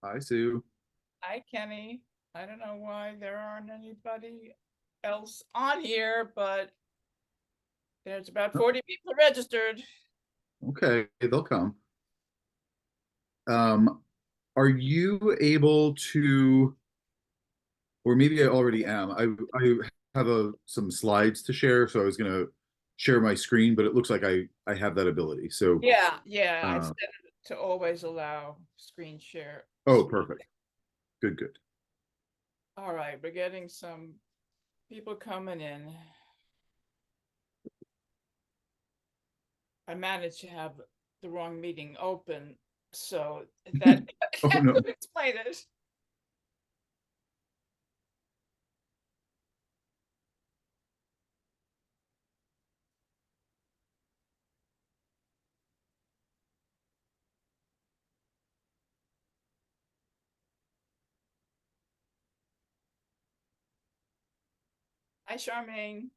Hi, Sue. Hi, Kenny. I don't know why there aren't anybody else on here, but there's about Oh, 40 people registered. okay, they'll come. Um, are you able to, or maybe I already am. I have some slides to share, so I was gonna share my screen, but it looks like I have that ability. So, Yeah, I uh, set it to always allow screen share. oh, perfect. Good, good. All right, we're getting some people coming in. I managed to have the wrong meeting open, so that, Oh that no. could explain it. Hi, Charmaine.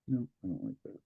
No, I don't like that.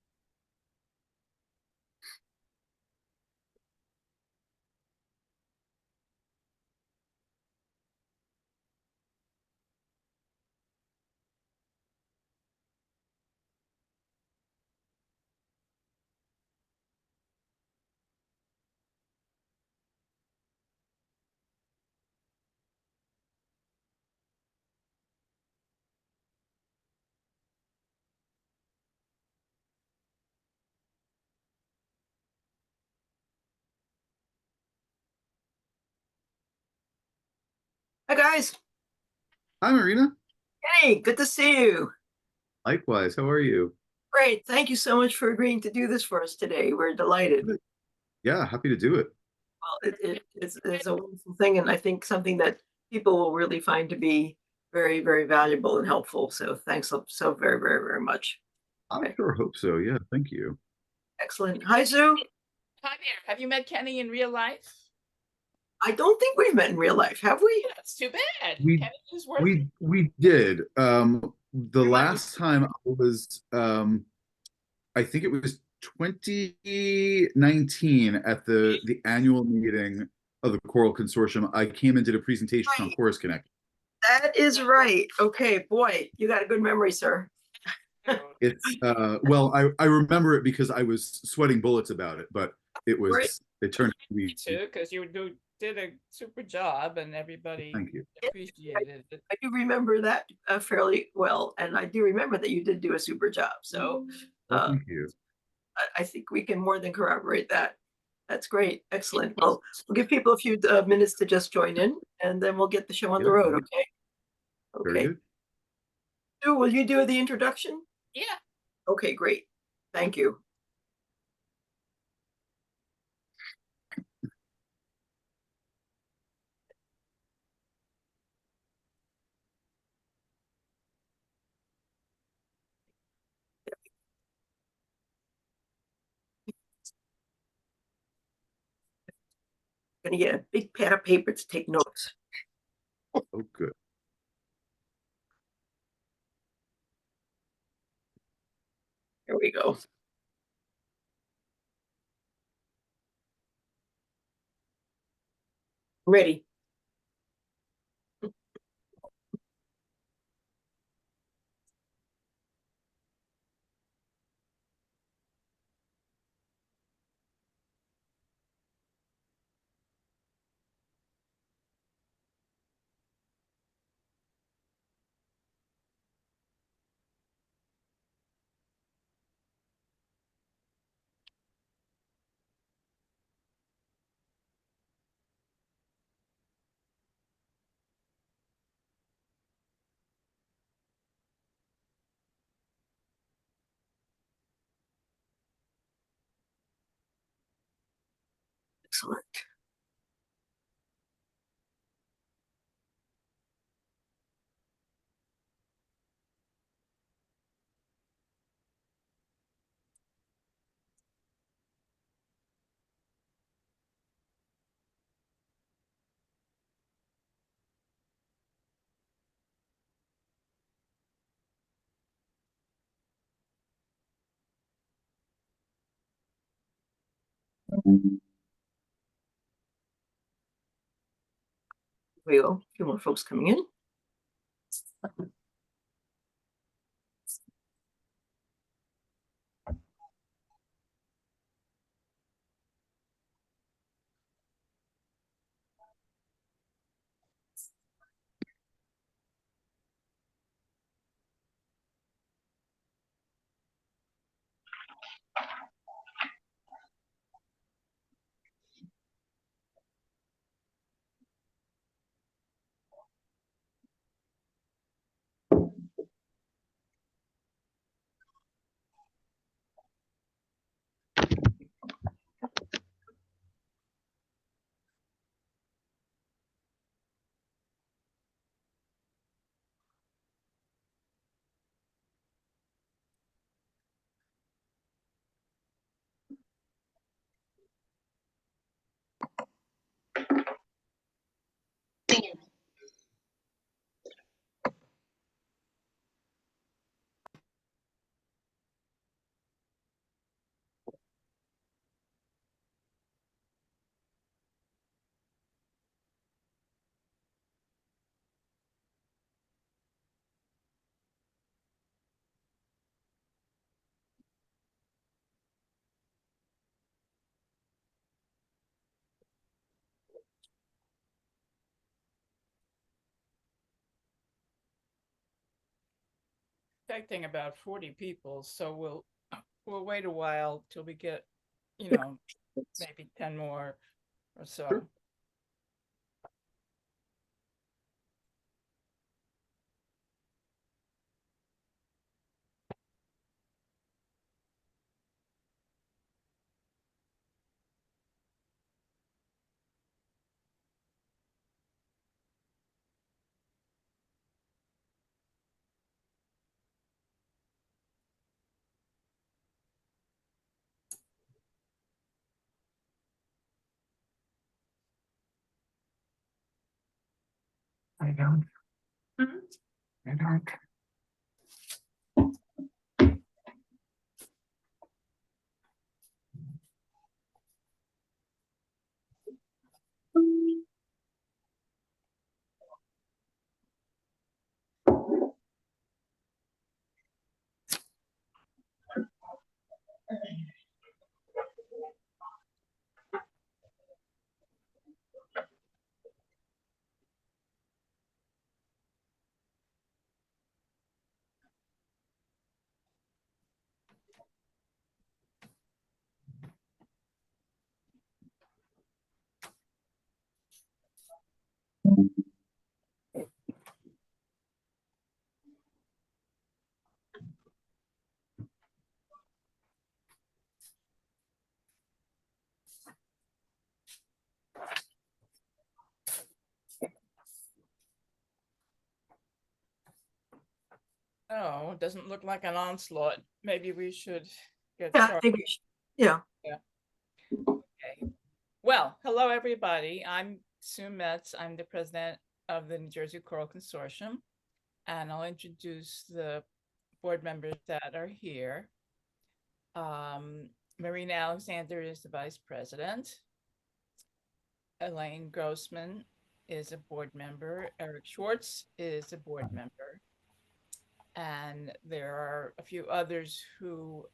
Hi guys. Hi, Marina. Hey, good to see you. Likewise. How are you? Great. Thank you so much for agreeing to do this for us today. We're delighted. Good. Yeah, happy to do it. Well, it's a wonderful thing, and I think something that people will really find to be very, very valuable and helpful. So thanks so very, very, very much. I Okay, sure hope so. Yeah, thank you. excellent. Hi, Sue. Hi there. Have you met Kenny in real life? I don't think we've met in real life, have we? That's too bad. We Kenny is worth we did. The Remind me. last time I was I think it was 2019 at the annual meeting of the Choral Consortium. I came and did a presentation on Right. Chorus Connect. That is right. Okay, boy, you got a good memory, sir. It's well, I remember it because I was sweating bullets about it, but Great. it turned out to Me be. too, because did a super job and everybody Thank you. appreciated it. I do remember that fairly well, and I do remember that you did do a super job. So Well, uh, thank you. I think we can more than corroborate that. That's great. Excellent. Well, we'll give people a few minutes to just join in, and then we'll get the show on Yeah, the road. Okay. very Okay. good. Sue, will you do the introduction? Yeah. Okay, great. Thank you. Gonna get a big pad of paper to take notes. Oh, good. Here we go. Ready. Excellent. Here we go. A few more folks coming in. Expecting about 40 people, so we'll wait a while till we get, you know, maybe 10 more or so. Sure. I don't. I don't. Oh, it doesn't look like an onslaught. Maybe we should get Yeah, I started. think we should. Yeah. Okay. Well, hello, everybody. I'm Sue Metz. I'm the president of the New Jersey Choral Consortium, and I'll introduce the board members that are here. Marina Alexander is the vice president. Elayne Grossman is a board member. Eric Schwartz is a board member. And there are a few others who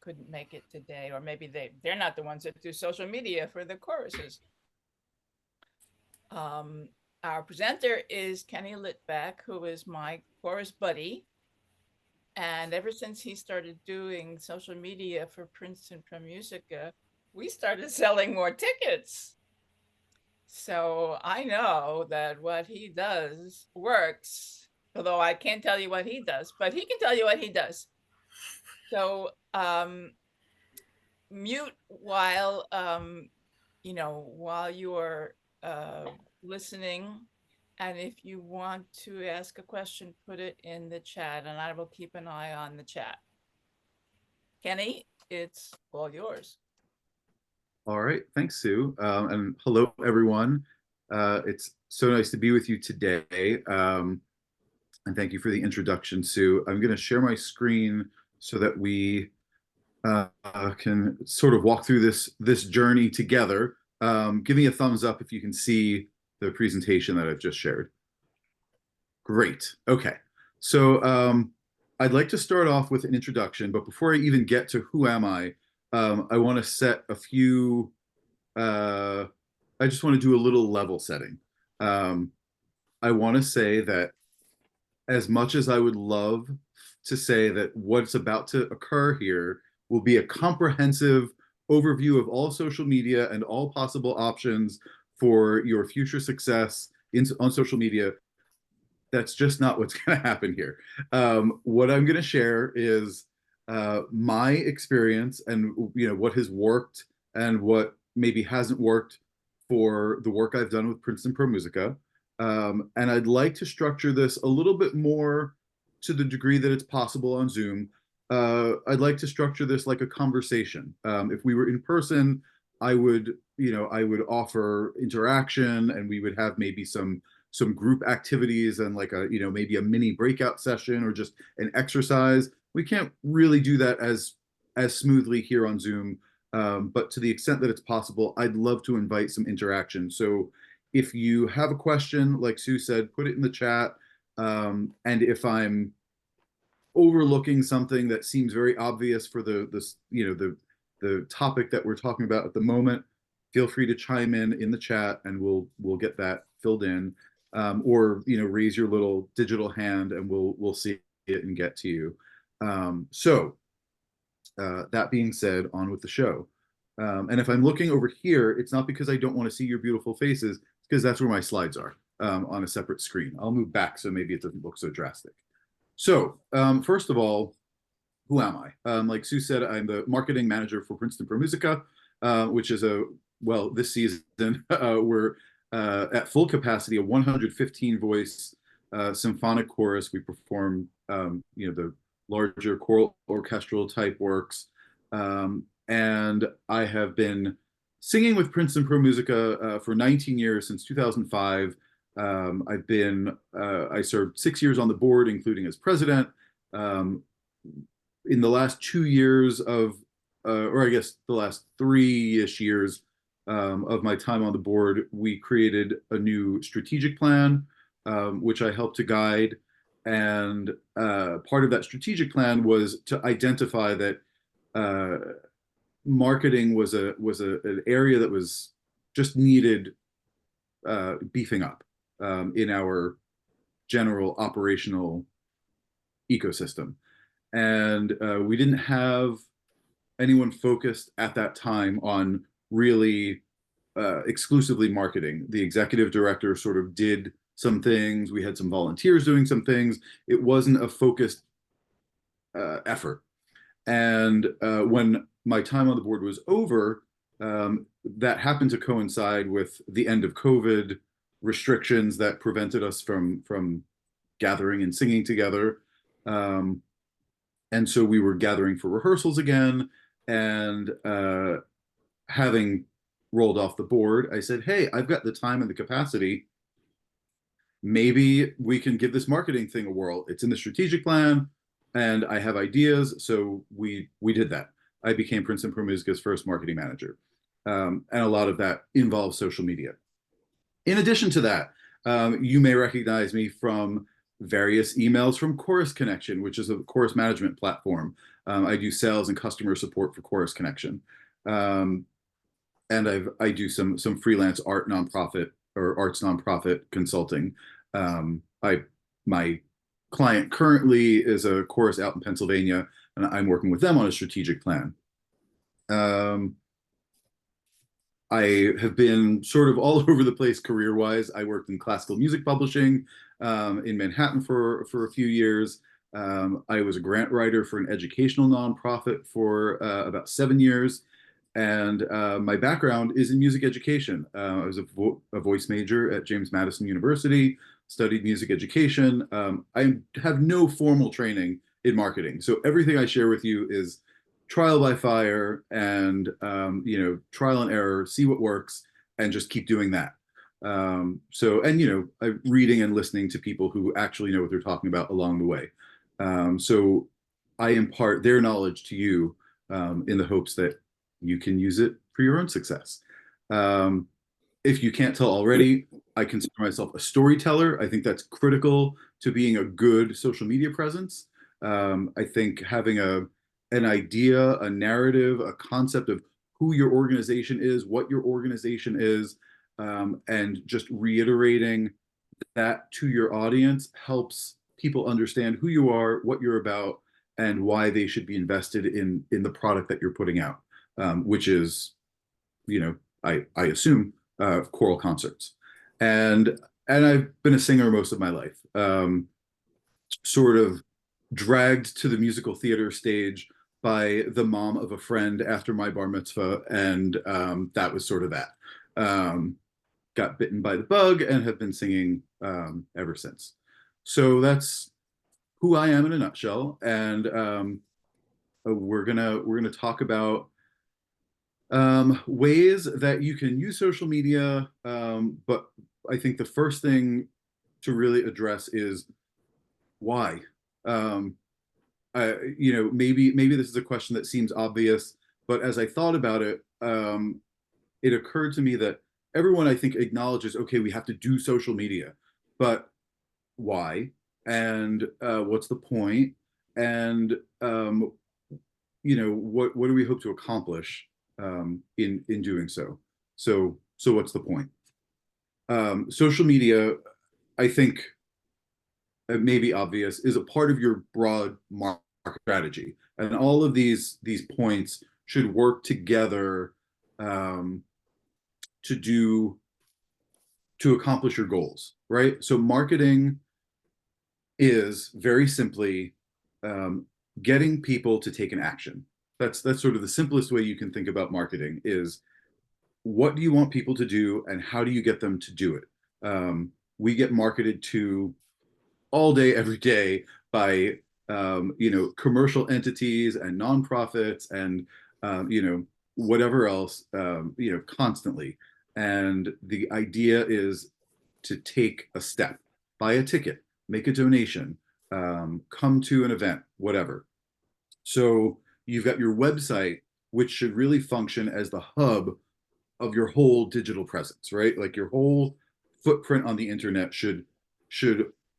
couldn't make it today, or maybe they're not the ones that do social media for the choruses. Our presenter is Kenny Litvack, who is my chorus buddy. And ever since he started doing social media for Princeton Pro Musica, we started selling more tickets. So I know that what he does works, although I can't tell you what he does, but he can tell you what he does. So mute while, while you're listening. And if you want to ask a question, put it in the chat and I will keep an eye on the chat. Kenny, it's all yours. All right, thanks, Sue. And hello, everyone. It's so nice to be with you today. And thank you for the introduction, Sue. I'm going to share my screen so that we can sort of walk through this journey together. Give me a thumbs up if you can see the presentation that I've just shared. Great. Okay. So I'd like to start off with an introduction, but before I even get to who am I want to set a few, I just want to do a little level setting. I want to say that as much as I would love to say that what's about to occur here will be a comprehensive overview of all social media and all possible options for your future success on social media, that's just not what's going to happen here. What I'm going to share is my experience and what has worked and what maybe hasn't worked for the work I've done with Princeton Pro Musica. And I'd like to structure this a little bit more to the degree that it's possible on Zoom. I'd like to structure this like a conversation. If we were in person, I would offer interaction and we would have maybe some group activities and like maybe a mini breakout session or just an exercise. We can't really do that as smoothly here on Zoom, but to the extent that it's possible, I'd love to invite some interaction. So if you have a question, like Sue said, put it in the chat. And if I'm overlooking something that seems very obvious for the topic that we're talking about at the moment, feel free to chime in the chat and we'll get that filled in. Or raise your little digital hand and we'll see it and get to you. So that being said, on with the show. And if I'm looking over here, it's not because I don't want to see your beautiful faces, it's because that's where my slides are on a separate screen. I'll move back so maybe it doesn't look so drastic. So first of all, who am I? Like Sue said, I'm the marketing manager for Princeton Pro Musica, which is this season we're at full capacity, a 115 voice symphonic chorus. We perform, the larger choral orchestral type works. And I have been singing with Princeton Pro Musica for 19 years, since 2005. I served 6 years on the board, including as president. In the last 2 years or I guess the last 3-ish years of my time on the board, we created a new strategic plan, which I helped to guide. And part of that strategic plan was to identify that marketing was an area that was just needed beefing up in our general operational ecosystem. And we didn't have anyone focused at that time on really exclusively marketing. The executive director sort of did some things. We had some volunteers doing some things. It wasn't a focused effort. And when my time on the board was over, that happened to coincide with the end of COVID restrictions that prevented us from gathering and singing together. And so we were gathering for rehearsals again and having rolled off the board, I said, hey, I've got the time and the capacity. Maybe we can give this marketing thing a whirl. It's in the strategic plan and I have ideas. So we did that. I became Princeton Pro Musica's first marketing manager. And a lot of that involves social media. In addition to that, you may recognize me from various emails from Chorus Connection, which is a course management platform. I do sales and customer support for Chorus Connection. And I do some freelance art nonprofit or arts nonprofit consulting. My client currently is a chorus out in Pennsylvania, and I'm working with them on a strategic plan. I have been sort of all over the place career-wise. I worked in classical music publishing in Manhattan for a few years. I was a grant writer for an educational nonprofit for about 7 years. And my background is in music education. I was a voice major at James Madison University, studied music education. I have no formal training in marketing. So everything I share with you is trial by fire and, trial and error, see what works, and just keep doing that. I'm reading and listening to people who actually know what they're talking about along the way. So I impart their knowledge to you in the hopes that you can use it for your own success. If you can't tell already, I consider myself a storyteller. I think that's critical to being a good social media presence. I think having an idea, a narrative, a concept of who your organization is, what your organization is, and just reiterating that to your audience helps people understand who you are, what you're about, and why they should be invested in the product that you're putting out, which is, I assume, choral concerts. And I've been a singer most of my life, sort of dragged to the musical theater stage by the mom of a friend after my bar mitzvah, and that was sort of that. Got bitten by the bug and have been singing ever since. So that's who I am in a nutshell. And we're gonna talk about ways that you can use social media. But I think the first thing to really address is why. Maybe this is a question that seems obvious, but as I thought about it, it occurred to me that everyone, I think, acknowledges, okay, we have to do social media, but why? And what's the point? And what do we hope to accomplish in doing so? So what's the point? Social media, I think, may be obvious, is a part of your broad market strategy, and all of these points should work together to accomplish your goals, right? So marketing is very simply getting people to take an action. That's sort of the simplest way you can think about marketing is, what do you want people to do and how do you get them to do it? We get marketed to all day, every day by commercial entities and nonprofits and whatever else, constantly. And the idea is to take a step, buy a ticket, make a donation, come to an event, whatever. So you've got your website, which should really function as the hub of your whole digital presence, right? Like your whole footprint on the internet should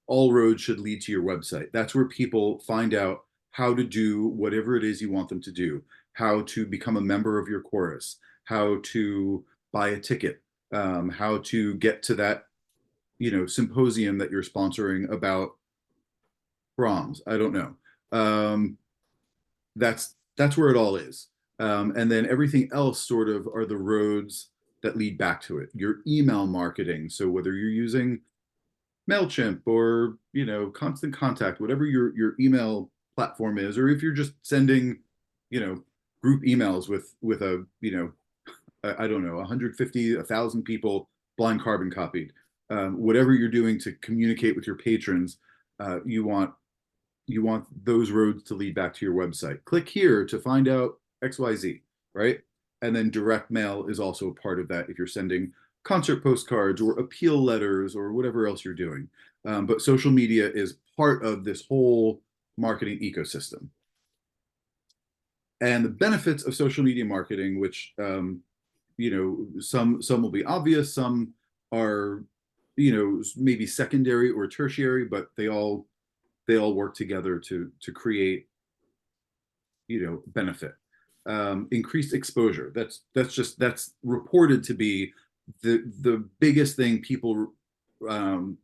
all roads should lead to your website. That's where people find out how to do whatever it is you want them to do, how to become a member of your chorus, how to buy a ticket, how to get to that, symposium that you're sponsoring about Brahms. I don't know. That's where it all is. And then everything else sort of are the roads that lead back to it. Your email marketing. So whether you're using MailChimp or, Constant Contact, whatever your email platform is, or if you're just sending, group emails with a, I don't know, 150, 1,000 people blind carbon copied. Whatever you're doing to communicate with your patrons, you want those roads to lead back to your website. Click here to find out XYZ, right? And then direct mail is also a part of that if you're sending concert postcards or appeal letters or whatever else you're doing. But social media is part of this whole marketing ecosystem. And the benefits of social media marketing, which some will be obvious, some are maybe secondary or tertiary, but they all work together to create benefit. Increased exposure. That's reported to be the biggest thing people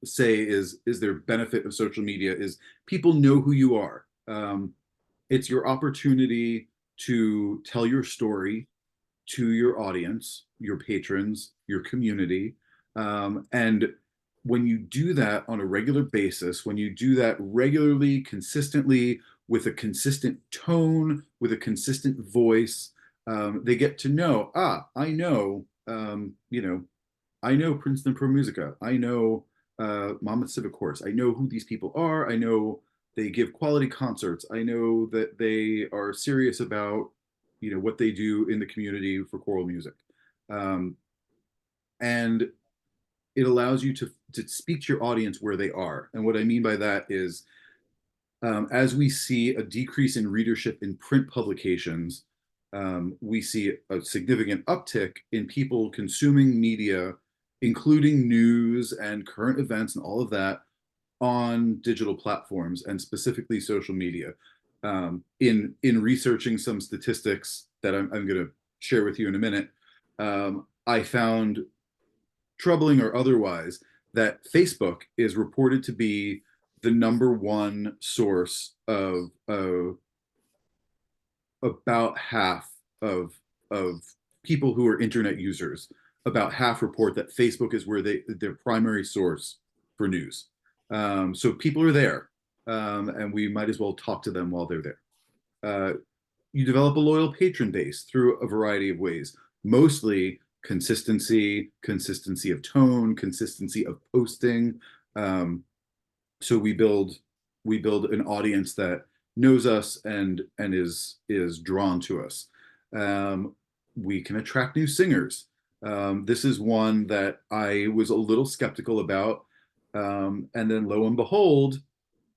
say is their benefit of social media is people know who you are. It's your opportunity to tell your story to your audience, your patrons, your community. And when you do that on a regular basis, when you do that regularly, consistently, with a consistent tone, with a consistent voice, they get to know, I know Princeton Pro Musica. I know Monmouth Civic Course. I know who these people are. I know they give quality concerts. I know that they are serious about what they do in the community for choral music. And it allows you to speak to your audience where they are. And what I mean by that is, as we see a decrease in readership in print publications, we see a significant uptick in people consuming media, including news and current events and all of that, on digital platforms and specifically social media. In researching some statistics that I'm going to share with you in a minute, I found, troubling or otherwise, that Facebook is reported to be the #1 source of about half of people who are internet users. About half report that Facebook is where their primary source for news. So people are there, and we might as well talk to them while they're there. You develop a loyal patron base through a variety of ways, mostly consistency of tone, consistency of posting. So we build an audience that knows us and is drawn to us. We can attract new singers. This is one that I was a little skeptical about. And then lo and behold,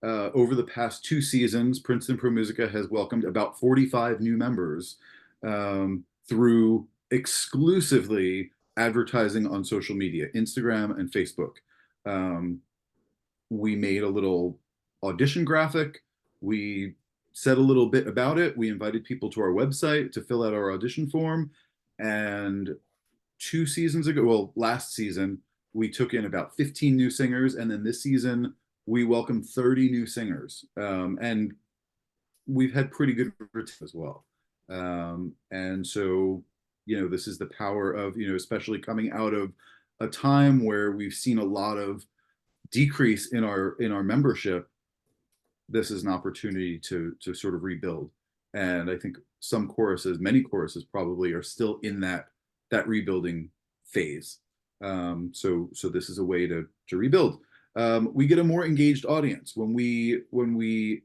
over the past 2 seasons, Princeton Pro Musica has welcomed about 45 new members through exclusively advertising on social media, Instagram and Facebook. We made a little audition graphic. We said a little bit about it. We invited people to our website to fill out our audition form. And 2 seasons ago, well, last season, we took in about 15 new singers. And then this season, we welcomed 30 new singers. And we've had pretty good return as well. And so, this is the power of, especially coming out of a time where we've seen a lot of decrease in our membership. This is an opportunity to sort of rebuild. And I think many choruses probably are still in that rebuilding phase. So this is a way to rebuild. We get a more engaged audience when we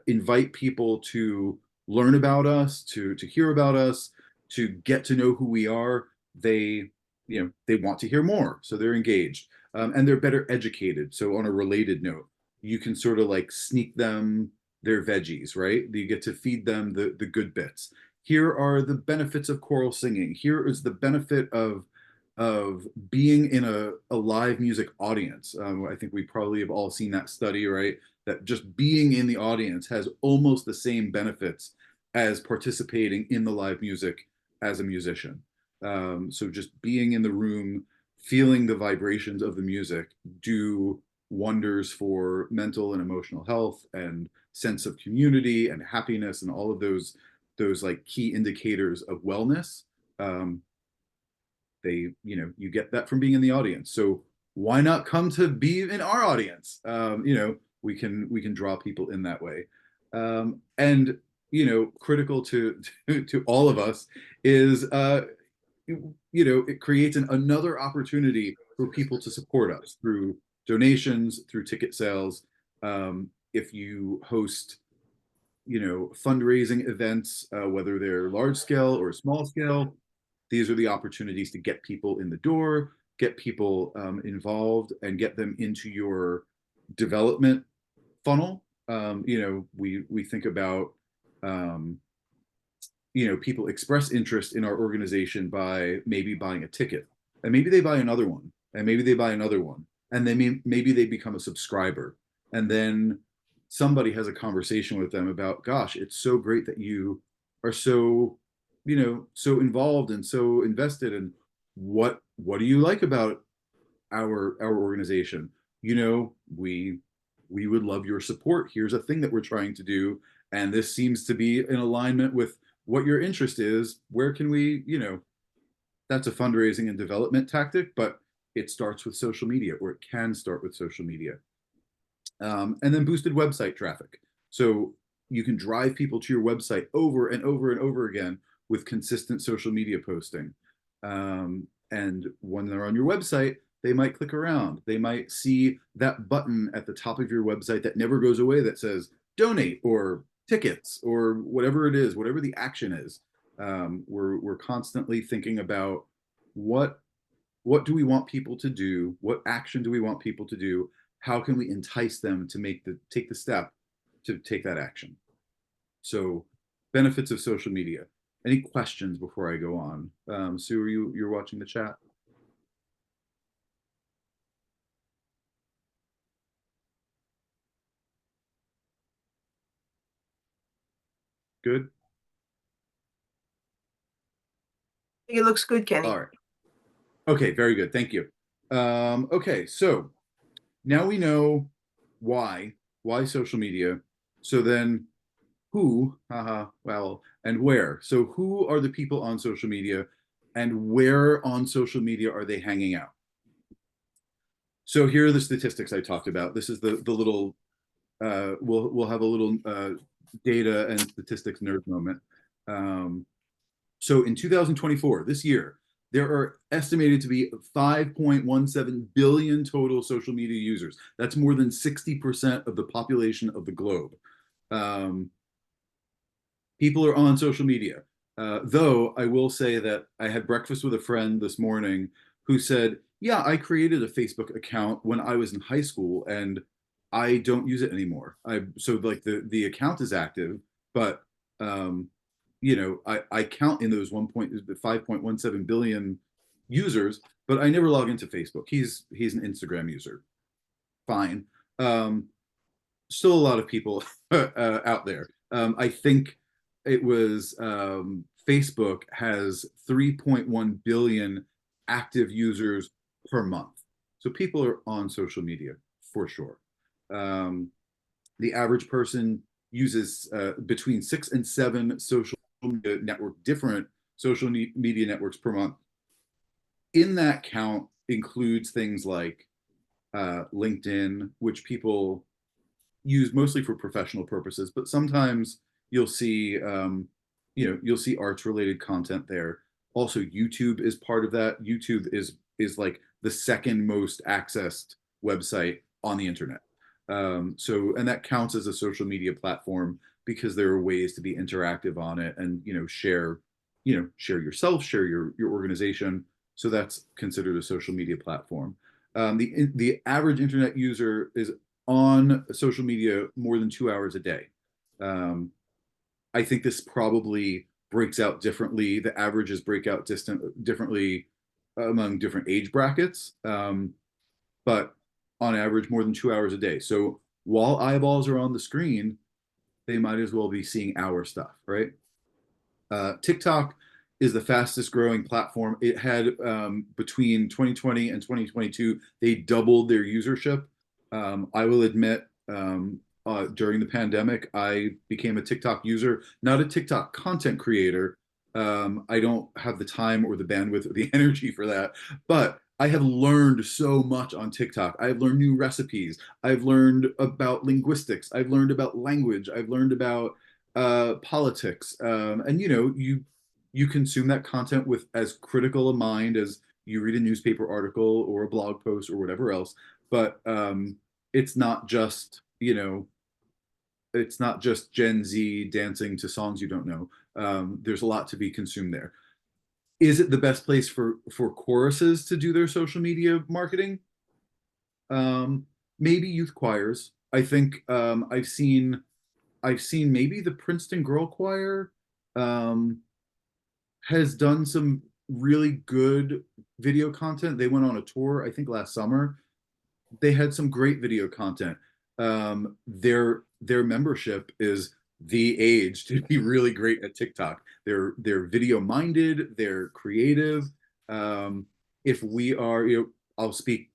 invite people to learn about us, to hear about us, to get to know who we are. They want to hear more, so they're engaged, and they're better educated. So on a related note, you can sort of like sneak them their veggies, right? You get to feed them the good bits. Here are the benefits of choral singing. Here is the benefit of being in a live music audience. I think we probably have all seen that study, right? That just being in the audience has almost the same benefits as participating in the live music as a musician. So just being in the room, feeling the vibrations of the music do wonders for mental and emotional health and sense of community and happiness and all of those like key indicators of wellness. You get that from being in the audience. So why not come to be in our audience? We can draw people in that way. And critical to all of us is it creates another opportunity for people to support us through donations, through ticket sales. If you host fundraising events, whether they're large scale or small scale. These are the opportunities to get people in the door, get people involved, and get them into your development funnel. We think about people express interest in our organization by maybe buying a ticket, and maybe they buy another one, and maybe they buy another one, and maybe they become a subscriber, and then somebody has a conversation with them about, gosh, it's so great that you are so so involved and so invested, and what do you like about our organization? We would love your support. Here's a thing that we're trying to do, and this seems to be in alignment with what your interest is. Where can we, that's a fundraising and development tactic, but it starts with social media, or it can start with social media. And then boosted website traffic. So you can drive people to your website over and over and over again with consistent social media posting. And when they're on your website, they might click around. They might see that button at the top of your website that never goes away that says donate or tickets or whatever it is, whatever the action is. We're constantly thinking about what do we want people to do? What action do we want people to do? How can we entice them to take the step to take that action? So, benefits of social media. Any questions before I go on? Sue, you're watching the chat? Good. I think it looks good, Kenny. All right. Okay, very good. Thank you. Okay, so now we know why social media. So then who, well, and where. So who are the people on social media, and where on social media are they hanging out? So here are the statistics I talked about. This is the little, we'll have a little data and statistics nerd moment. So in 2024, this year, there are estimated to be 5.17 billion total social media users. That's more than 60% of the population of the globe. People are on social media. Though I will say that I had breakfast with a friend this morning who said, yeah, I created a Facebook account when I was in high school and I don't use it anymore. So like the account is active, but I count in those 5.17 billion users, but I never log into Facebook. He's an Instagram user. Fine. Still a lot of people out there. I think it was Facebook has 3.1 billion active users per month. So people are on social media for sure. The average person uses between 6 and 7 different social media networks per month. In that count includes things like LinkedIn, which people use mostly for professional purposes, but sometimes you'll see arts related content there. Also, YouTube is part of that. YouTube is like the second most accessed website on the internet. And that counts as a social media platform because there are ways to be interactive on it and share yourself, share your organization. So that's considered a social media platform. The average internet user is on social media more than 2 hours a day. I think this probably breaks out differently. The averages break out differently among different age brackets, but on average more than 2 hours a day. So while eyeballs are on the screen, they might as well be seeing our stuff, right? TikTok is the fastest growing platform. It had between 2020 and 2022, they doubled their usership. I will admit, during the pandemic, I became a TikTok user, not a TikTok content creator. I don't have the time or the bandwidth or the energy for that, but I have learned so much on TikTok. I've learned new recipes. I've learned about linguistics. I've learned about language. I've learned about politics. And you consume that content with as critical a mind as you read a newspaper article or a blog post or whatever else. But it's not just it's not just Gen Z dancing to songs you don't know. There's a lot to be consumed there. Is it the best place for choruses to do their social media marketing? Maybe youth choirs. I think I've seen maybe the Princeton Girl Choir has done some really good video content. They went on a tour, I think last summer. They had some great video content. Their membership is the age to be really great at TikTok. They're video minded. They're creative. If we are, I'll speak,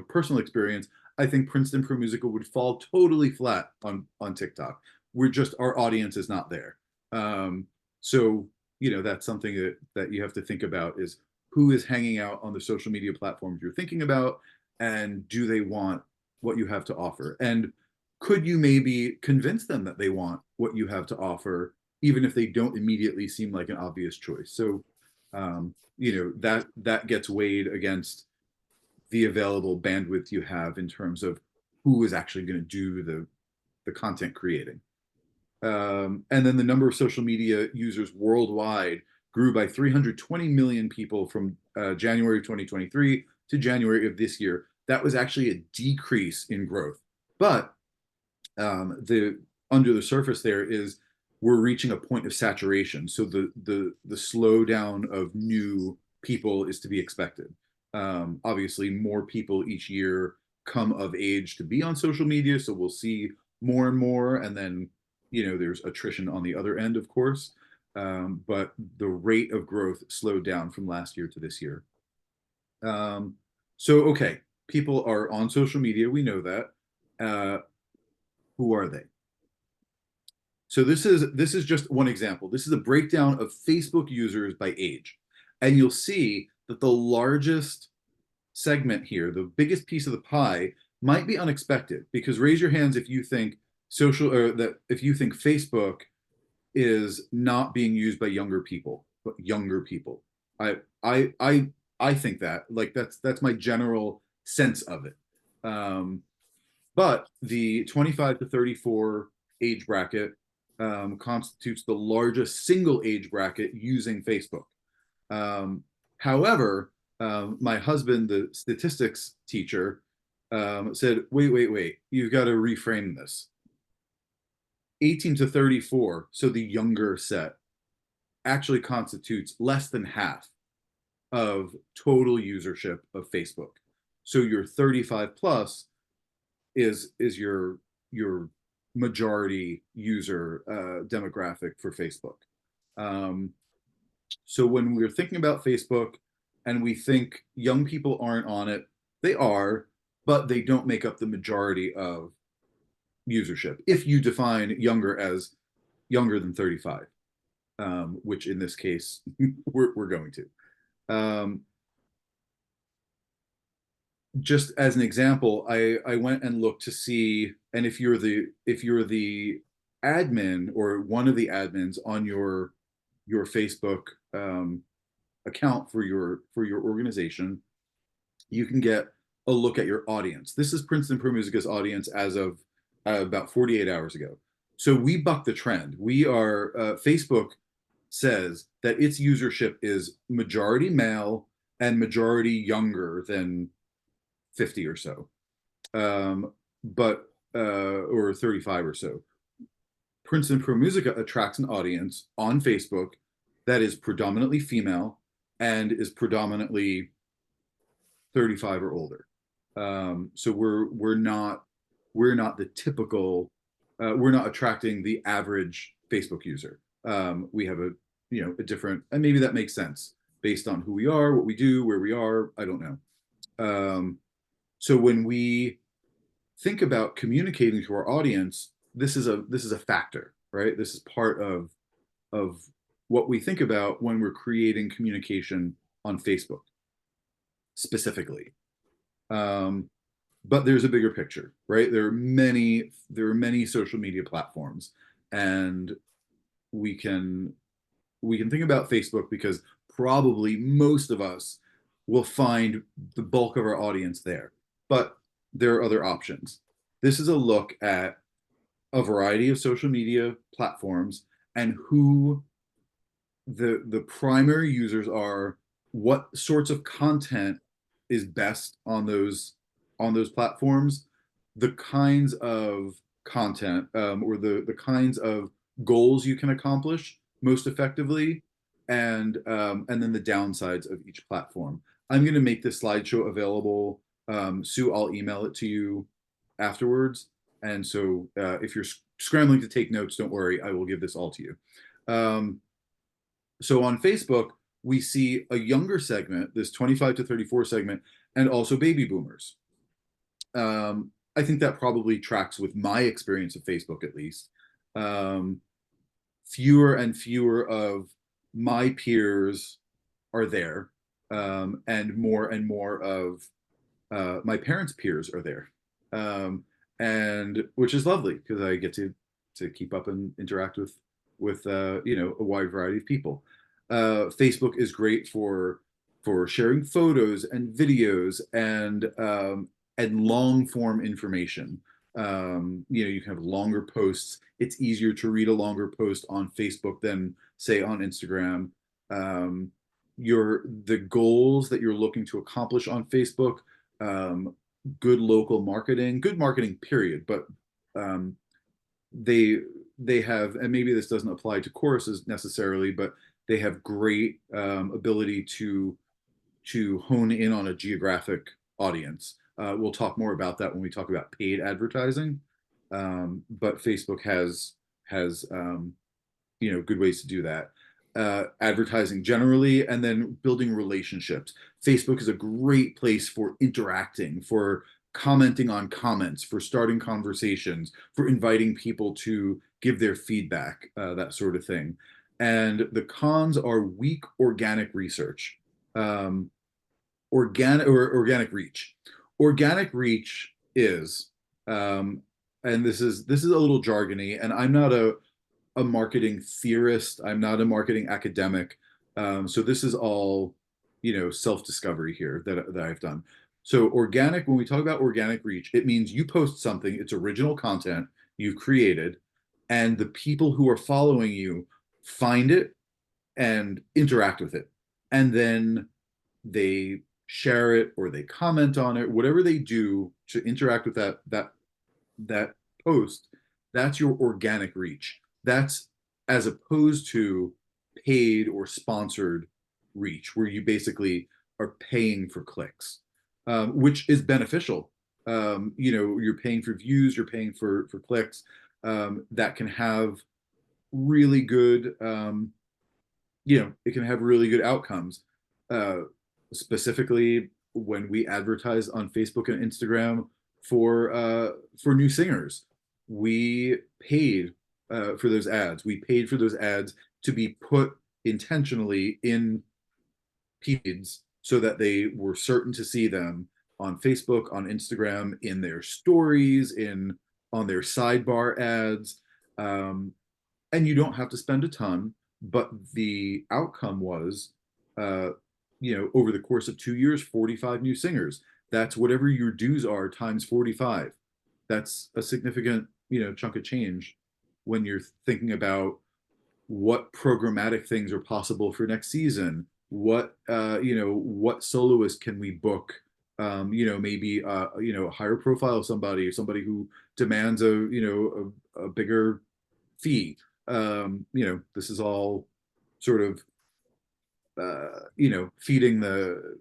personal experience. I think Princeton Pro Musical would fall totally flat on TikTok. Our audience is not there. So that's something that you have to think about is who is hanging out on the social media platforms you're thinking about, and do they want what you have to offer? And could you maybe convince them that they want what you have to offer, even if they don't immediately seem like an obvious choice? So, that gets weighed against the available bandwidth you have in terms of who is actually going to do the content creating. And then the number of social media users worldwide grew by 320 million people from January of 2023 to January of this year. That was actually a decrease in growth. But the under the surface there is we're reaching a point of saturation. So the slowdown of new people is to be expected. Obviously, more people each year come of age to be on social media, so we'll see more and more, and then there's attrition on the other end, of course. But the rate of growth slowed down from last year to this year. So okay, people are on social media, we know that. Who are they? So this is just one example. This is a breakdown of Facebook users by age. And you'll see that the largest segment here, the biggest piece of the pie, might be unexpected, because raise your hands if you think if you think Facebook is not being used by younger people, but younger people. I think that, like, that's my general sense of it. But the 25 to 34 age bracket constitutes the largest single age bracket using Facebook. However, my husband, the statistics teacher, said, wait, you've got to reframe this. 18 to 34, so the younger set, actually constitutes less than half of total usership of Facebook. So your 35 plus is your majority user demographic for Facebook. So when we're thinking about Facebook and we think young people aren't on it, they are, but they don't make up the majority of usership. If you define younger as younger than 35, which in this case we're going to. Just as an example, I went and looked to see, and if you're the admin or one of the admins on your Facebook account for your organization, you can get a look at your audience. This is Princeton Pro Musica's audience as of about 48 hours ago. So we buck the trend. We are Facebook says that its usership is majority male and majority younger than 50 or so, or 35 or so. Princeton Pro Musica attracts an audience on Facebook that is predominantly female and is predominantly 35 or older. So we're not the typical, we're not attracting the average Facebook user. We have a different, and maybe that makes sense based on who we are, what we do, where we are. I don't know. So when we think about communicating to our audience, this is a factor, right? This is part of what we think about when we're creating communication on Facebook specifically. But there's a bigger picture, right? There are many social media platforms, and we can think about Facebook because probably most of us will find the bulk of our audience there. But there are other options. This is a look at a variety of social media platforms and who the primary users are, what sorts of content is best on those platforms, the kinds of content or the kinds of goals you can accomplish most effectively, and then the downsides of each platform. I'm going to make this slideshow available. Sue, I'll email it to you afterwards. And so if you're scrambling to take notes, don't worry, I will give this all to you. So on Facebook, we see a younger segment, this 25 to 34 segment, and also baby boomers. I think that probably tracks with my experience of Facebook, at least. Fewer and fewer of my peers are there, and more of my parents' peers are there, and which is lovely because I get to keep up and interact with a wide variety of people. Facebook is great for sharing photos and videos and long form information. You can have longer posts. It's easier to read a longer post on Facebook than say on Instagram. The goals that you're looking to accomplish on Facebook, good local marketing, good marketing period, but they have, and maybe this doesn't apply to choruses necessarily, but they have great ability to hone in on a geographic audience. We'll talk more about that when we talk about paid advertising, but Facebook has good ways to do that. Advertising generally, and then building relationships. Facebook is a great place for interacting, for commenting on comments, for starting conversations, for inviting people to give their feedback, that sort of thing. And the cons are weak organic research, organic reach. Organic reach is, and this is a little jargony, and I'm not a marketing theorist. I'm not a marketing academic. So this is all, self-discovery here that I've done. So when we talk about organic reach, it means you post something, it's original content you've created, and the people who are following you find it and interact with it. And then they share it or they comment on it, whatever they do to interact with that post, that's your organic reach. That's as opposed to paid or sponsored reach, where you basically are paying for clicks, which is beneficial. You're paying for views, you're paying for clicks. That can have really good, it can have really good outcomes. Specifically, when we advertise on Facebook and Instagram for new singers, we paid for those ads. We paid for those ads to be put intentionally in feeds so that they were certain to see them on Facebook, on Instagram, in their stories, on their sidebar ads. And you don't have to spend a ton, but the outcome was, over the course of 2 years, 45 new singers. That's whatever your dues are times 45. That's a significant, chunk of change when you're thinking about what programmatic things are possible for next season. What soloist can we book? Maybe a higher profile somebody, or somebody who demands a bigger fee. This is all sort of feeding the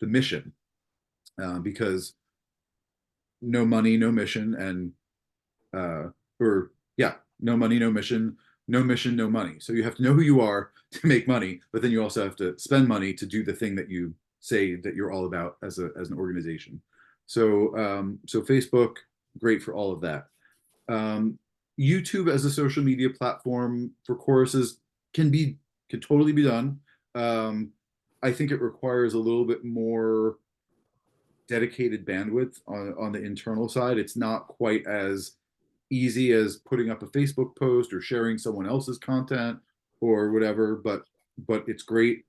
mission, because no money, no mission, and no money, no mission, no mission, no money. So you have to know who you are to make money, but then you also have to spend money to do the thing that you say that you're all about as an organization. So Facebook, great for all of that. YouTube as a social media platform for choruses can totally be done. I think it requires a little bit more dedicated bandwidth on the internal side. It's not quite as easy as putting up a Facebook post or sharing someone else's content or whatever, but it's great.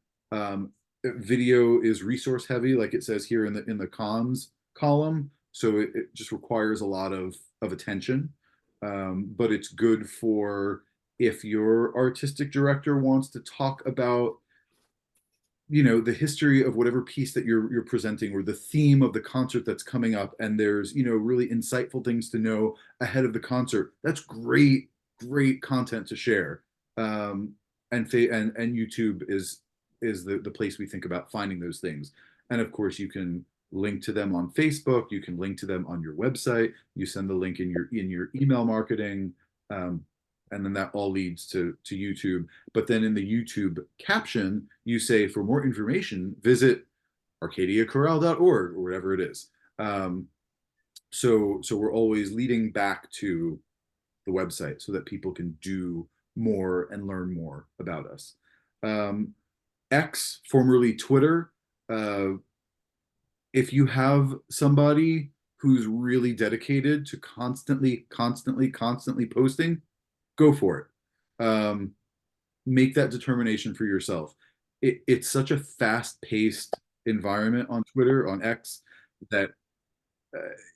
Video is resource heavy, like it says here in the cons column, so it just requires a lot of attention. but it's good for if your artistic director wants to talk about, you know, the history of whatever piece that you're presenting, or the theme of the concert that's coming up, and there's, you know, really insightful things to know ahead of the concert. That's great content to share. And YouTube is the place we think about finding those things. And of course, you can link to them on Facebook. You can link to them on your website. You send the link in your email marketing. And then that all leads to YouTube. But then in the YouTube caption, you say, for more information, visit arcadiachorale.org or whatever it is. So we're always leading back to the website so that people can do more and learn more about us. X, formerly Twitter, if you have somebody who's really dedicated to constantly posting, go for it. Make that determination for yourself. It's such a fast-paced environment on Twitter, on X, that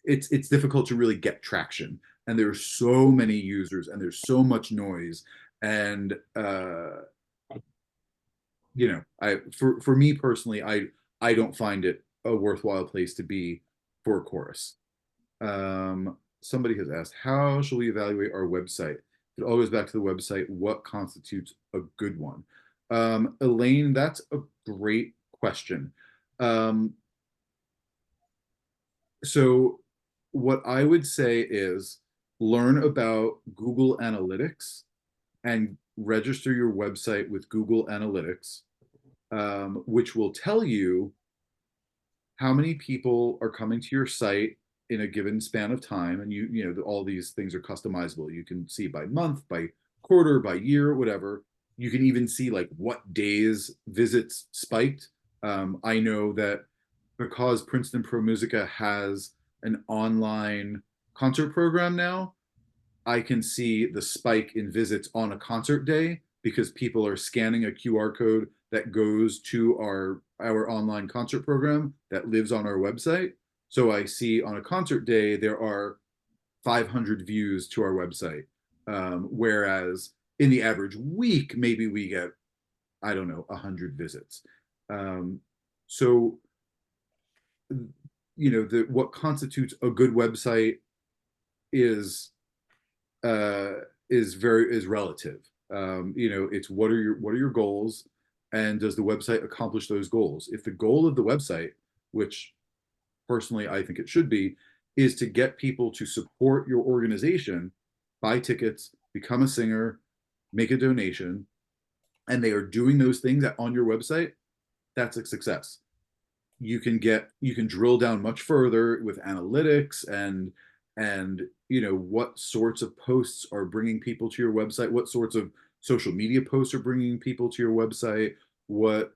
it's difficult to really get traction. And there's so many users, and there's so much noise. And you know, for me personally, I don't find it a worthwhile place to be for a chorus. Somebody has asked, how shall we evaluate our website? It all goes back to the website. What constitutes a good one? Elayne, that's a great question. So what I would say is learn about Google Analytics and register your website with Google Analytics, which will tell you how many people are coming to your site in a given span of time. And you know, all these things are customizable. You can see by month, by quarter, by year, whatever. You can even see like what days visits spiked. I know that because Princeton Pro Musica has an online concert program now, I can see the spike in visits on a concert day because people are scanning a QR code that goes to our online concert program that lives on our website. So I see on a concert day, there are 500 views to our website. Whereas in the average week, maybe we get, I don't know, 100 visits. So, you know, what constitutes a good website is relative. You know, it's what are your goals, and does the website accomplish those goals? If the goal of the website, which personally I think it should be, is to get people to support your organization, buy tickets, become a singer, make a donation, and they are doing those things on your website, that's a success. You can drill down much further with analytics and you know, what sorts of posts are bringing people to your website, what sorts of social media posts are bringing people to your website, what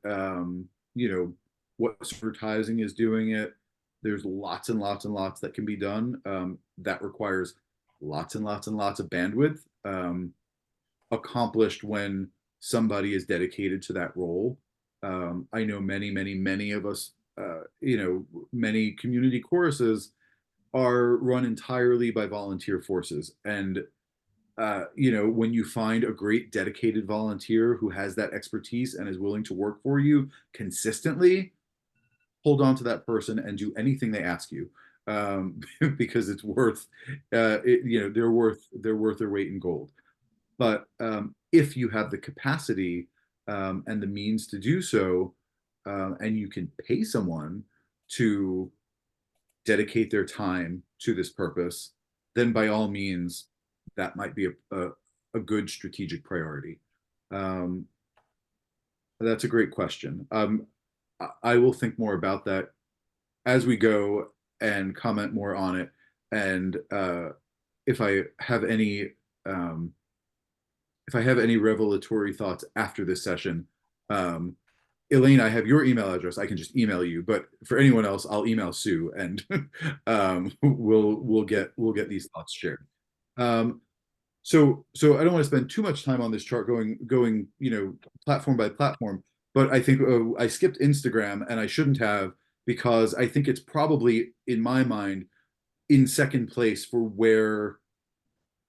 you know, what advertising is doing it. There's lots and lots and lots that can be done. That requires lots and lots and lots of bandwidth, accomplished when somebody is dedicated to that role. I know many of us, you know, many community choruses are run entirely by volunteer forces. And, you know, when you find a great dedicated volunteer who has that expertise and is willing to work for you consistently, hold on to that person and do anything they ask you, because it's worth, you know, they're worth their weight in gold. But if you have the capacity and the means to do so, and you can pay someone to dedicate their time to this purpose, then by all means, that might be a good strategic priority. That's a great question. I will think more about that as we go and comment more on it. And if I have any revelatory thoughts after this session, Elayne, I have your email address. I can just email you. But for anyone else, I'll email Sue, and we'll get these thoughts shared. So I don't want to spend too much time on this chart going you know, platform by platform. But I think I skipped Instagram, and I shouldn't have, because I think it's probably, in my mind, in second place for where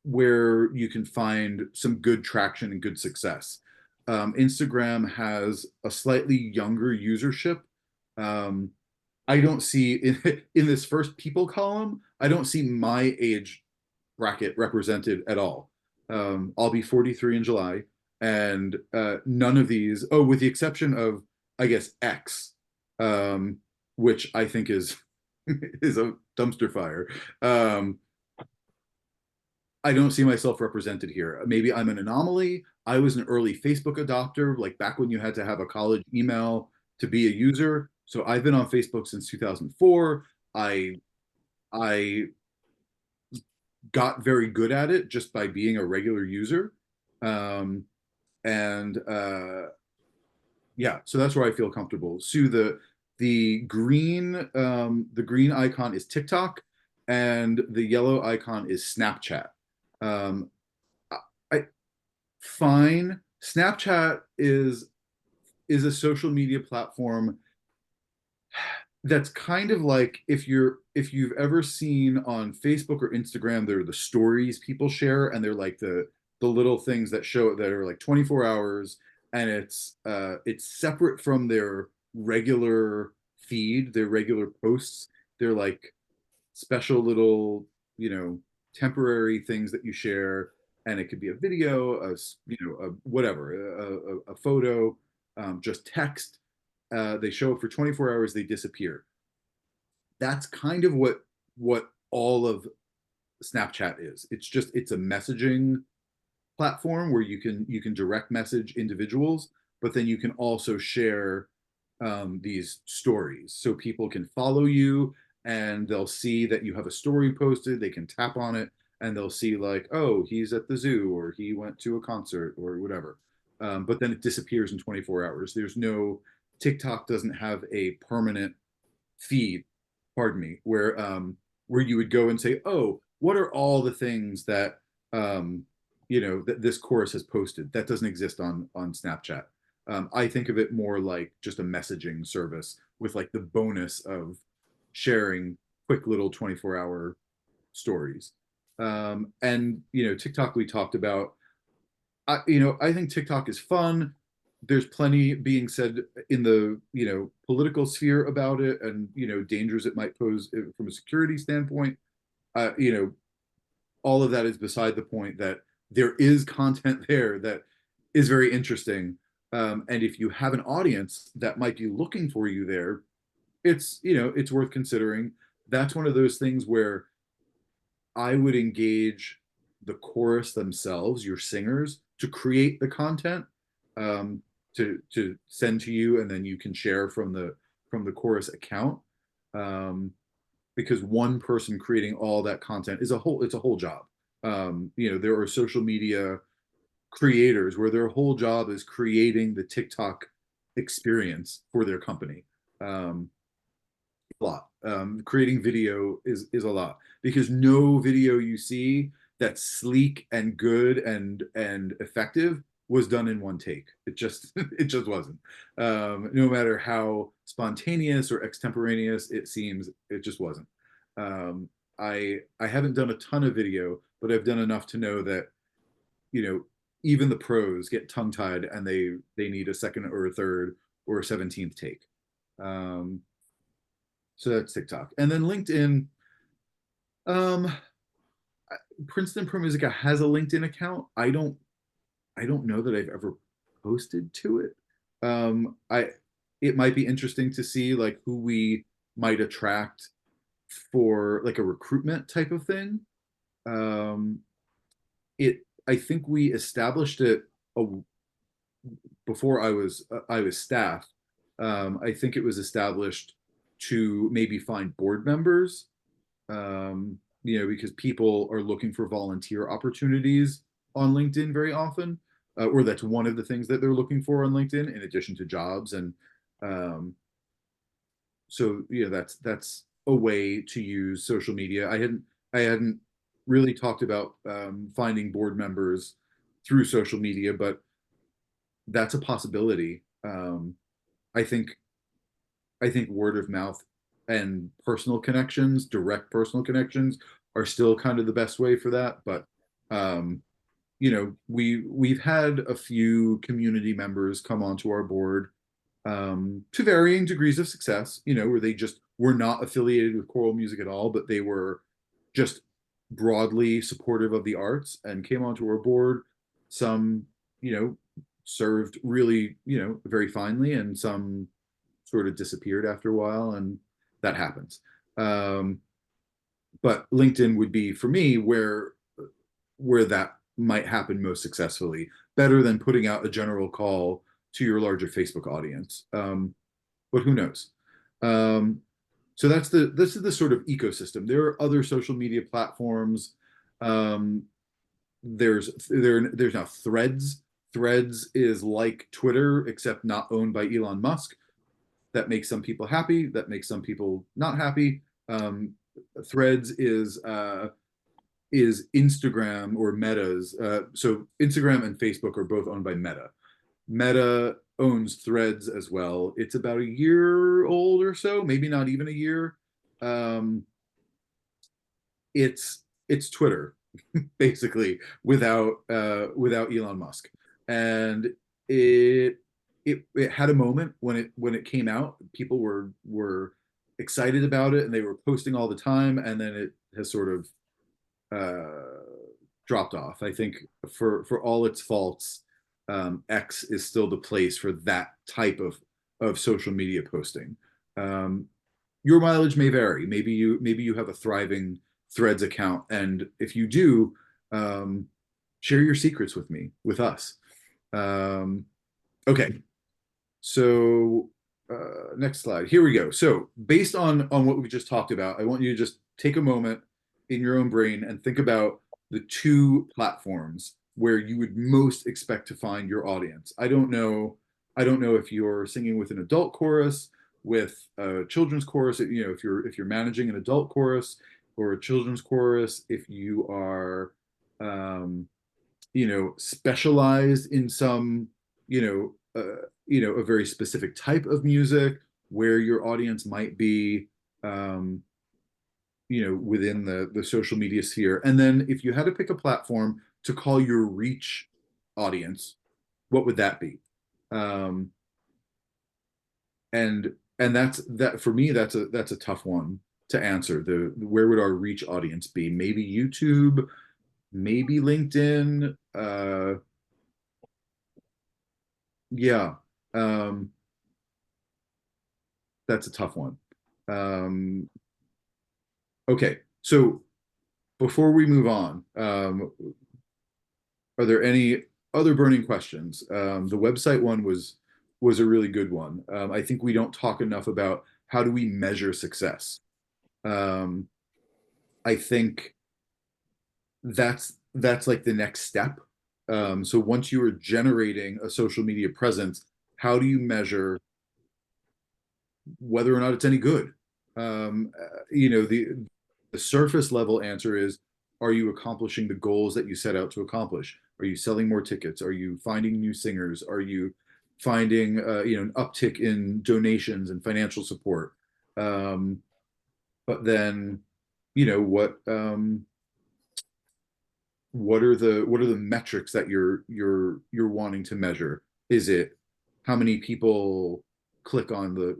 where you can find some good traction and good success. Instagram has a slightly younger usership. I don't see in this first people column, I don't see my age bracket represented at all. I'll be 43 in July, and none of these, oh, with the exception of, I guess, X, which I think is is a dumpster fire. I don't see myself represented here. Maybe I'm an anomaly. I was an early Facebook adopter, like back when you had to have a college email to be a user. So I've been on Facebook since 2004. I got very good at it just by being a regular user. And yeah, so that's where I feel comfortable. Sue, the green icon is TikTok, and the yellow icon is Snapchat. Um, I fine. Snapchat is a social media platform that's kind of like if you've ever seen on Facebook or Instagram, there are the stories people share, and they're like the little things that show that are like 24 hours, and it's separate from their regular feed, their regular posts. They're like special little, temporary things that you share, and it could be a video, whatever, a photo, just text. They show up for 24 hours, they disappear. That's kind of what all of Snapchat is. It's a messaging platform where you can direct message individuals, but then you can also share these stories, so people can follow you and they'll see that you have a story posted. They can tap on it and they'll see like, oh, he's at the zoo or he went to a concert or whatever. But then it disappears in 24 hours. There's no TikTok doesn't have a permanent feed, pardon me, where you would go and say, oh, what are all the things that that this chorus has posted? That doesn't exist on Snapchat. I think of it more like just a messaging service with like the bonus of sharing quick little 24-hour stories. And TikTok we talked about. I think TikTok is fun. There's plenty being said in the political sphere about it, and dangers it might pose from a security standpoint. Uh, you know, all of that is beside the point. That there is content there that is very interesting, and if you have an audience that might be looking for you there, it's worth considering. That's one of those things where I would engage the chorus themselves, your singers, to create the content, um, to send to you, and then you can share from the chorus account. Um, because one person creating all that content it's a whole job. There are social media creators where their whole job is creating the TikTok experience for their company. A lot. Creating video is a lot, because no video you see that's sleek and good and effective was done in one take. It just wasn't. No matter how spontaneous or extemporaneous it seems, it just wasn't. I haven't done a ton of video, but I've done enough to know that you know even the pros get tongue tied and they need a second or a third or a 17th take. Um, so that's TikTok. And then LinkedIn. Um, Princeton Pro Musica has a LinkedIn account. I don't know that I've ever posted to it. I It might be interesting to see like who we might attract for like a recruitment type of thing. Um, it I think we established it a, before I was staff. I think it was established to maybe find board members, because people are looking for volunteer opportunities on LinkedIn very often, or that's one of the things that they're looking for on LinkedIn in addition to jobs. And um, so that's a way to use social media. I hadn't really talked about finding board members through social media, but that's a possibility. I think I think word of mouth and personal connections, direct personal connections, are still kind of the best way for that. But You know, we've had a few community members come onto our board to varying degrees of success, you know, where they just were not affiliated with choral music at all, but they were just broadly supportive of the arts and came onto our board. Some, you know, served really, you know, very finely, and some sort of disappeared after a while, and that happens. But LinkedIn would be for me where that might happen most successfully, better than putting out a general call to your larger Facebook audience. But who knows? So this is the sort of ecosystem. There are other social media platforms. There's now Threads. Threads is like Twitter, except not owned by Elon Musk. That makes some people happy. That makes some people not happy. Threads is Instagram or Meta's. So Instagram and Facebook are both owned by Meta. Meta owns Threads as well. It's about a year old or so, maybe not even a year. It's Twitter basically without Elon Musk, and it had a moment when it came out. People were excited about it and they were posting all the time, and then it has sort of dropped off. I think for all its faults, X is still the place for that type of social media posting. Your mileage may vary. Maybe you have a thriving Threads account, and if you do, share your secrets with us. Okay, so next slide. Here we go. So based on what we just talked about, I want you to just take a moment in your own brain and think about the two platforms where you would most expect to find your audience. I don't know if you're singing with an adult chorus, with a children's chorus, you know, if you're managing an adult chorus or a children's chorus, if you are you know, specialized in some, a very specific type of music, where your audience might be within the social media sphere. And then if you had to pick a platform to call your reach audience, what would that be? And that for me, that's a tough one to answer. Where would our reach audience be? Maybe YouTube, maybe LinkedIn. Yeah. That's a tough one. Okay, so before we move on, are there any other burning questions? The website one was a really good one. I think we don't talk enough about how do we measure success. I think that's like the next step. So once you are generating a social media presence, how do you measure whether or not it's any good? The surface level answer is, are you accomplishing the goals that you set out to accomplish? Are you selling more tickets? Are you finding new singers? Are you finding an uptick in donations and financial support? But then, what are the metrics that you're wanting to measure? Is it how many people click on the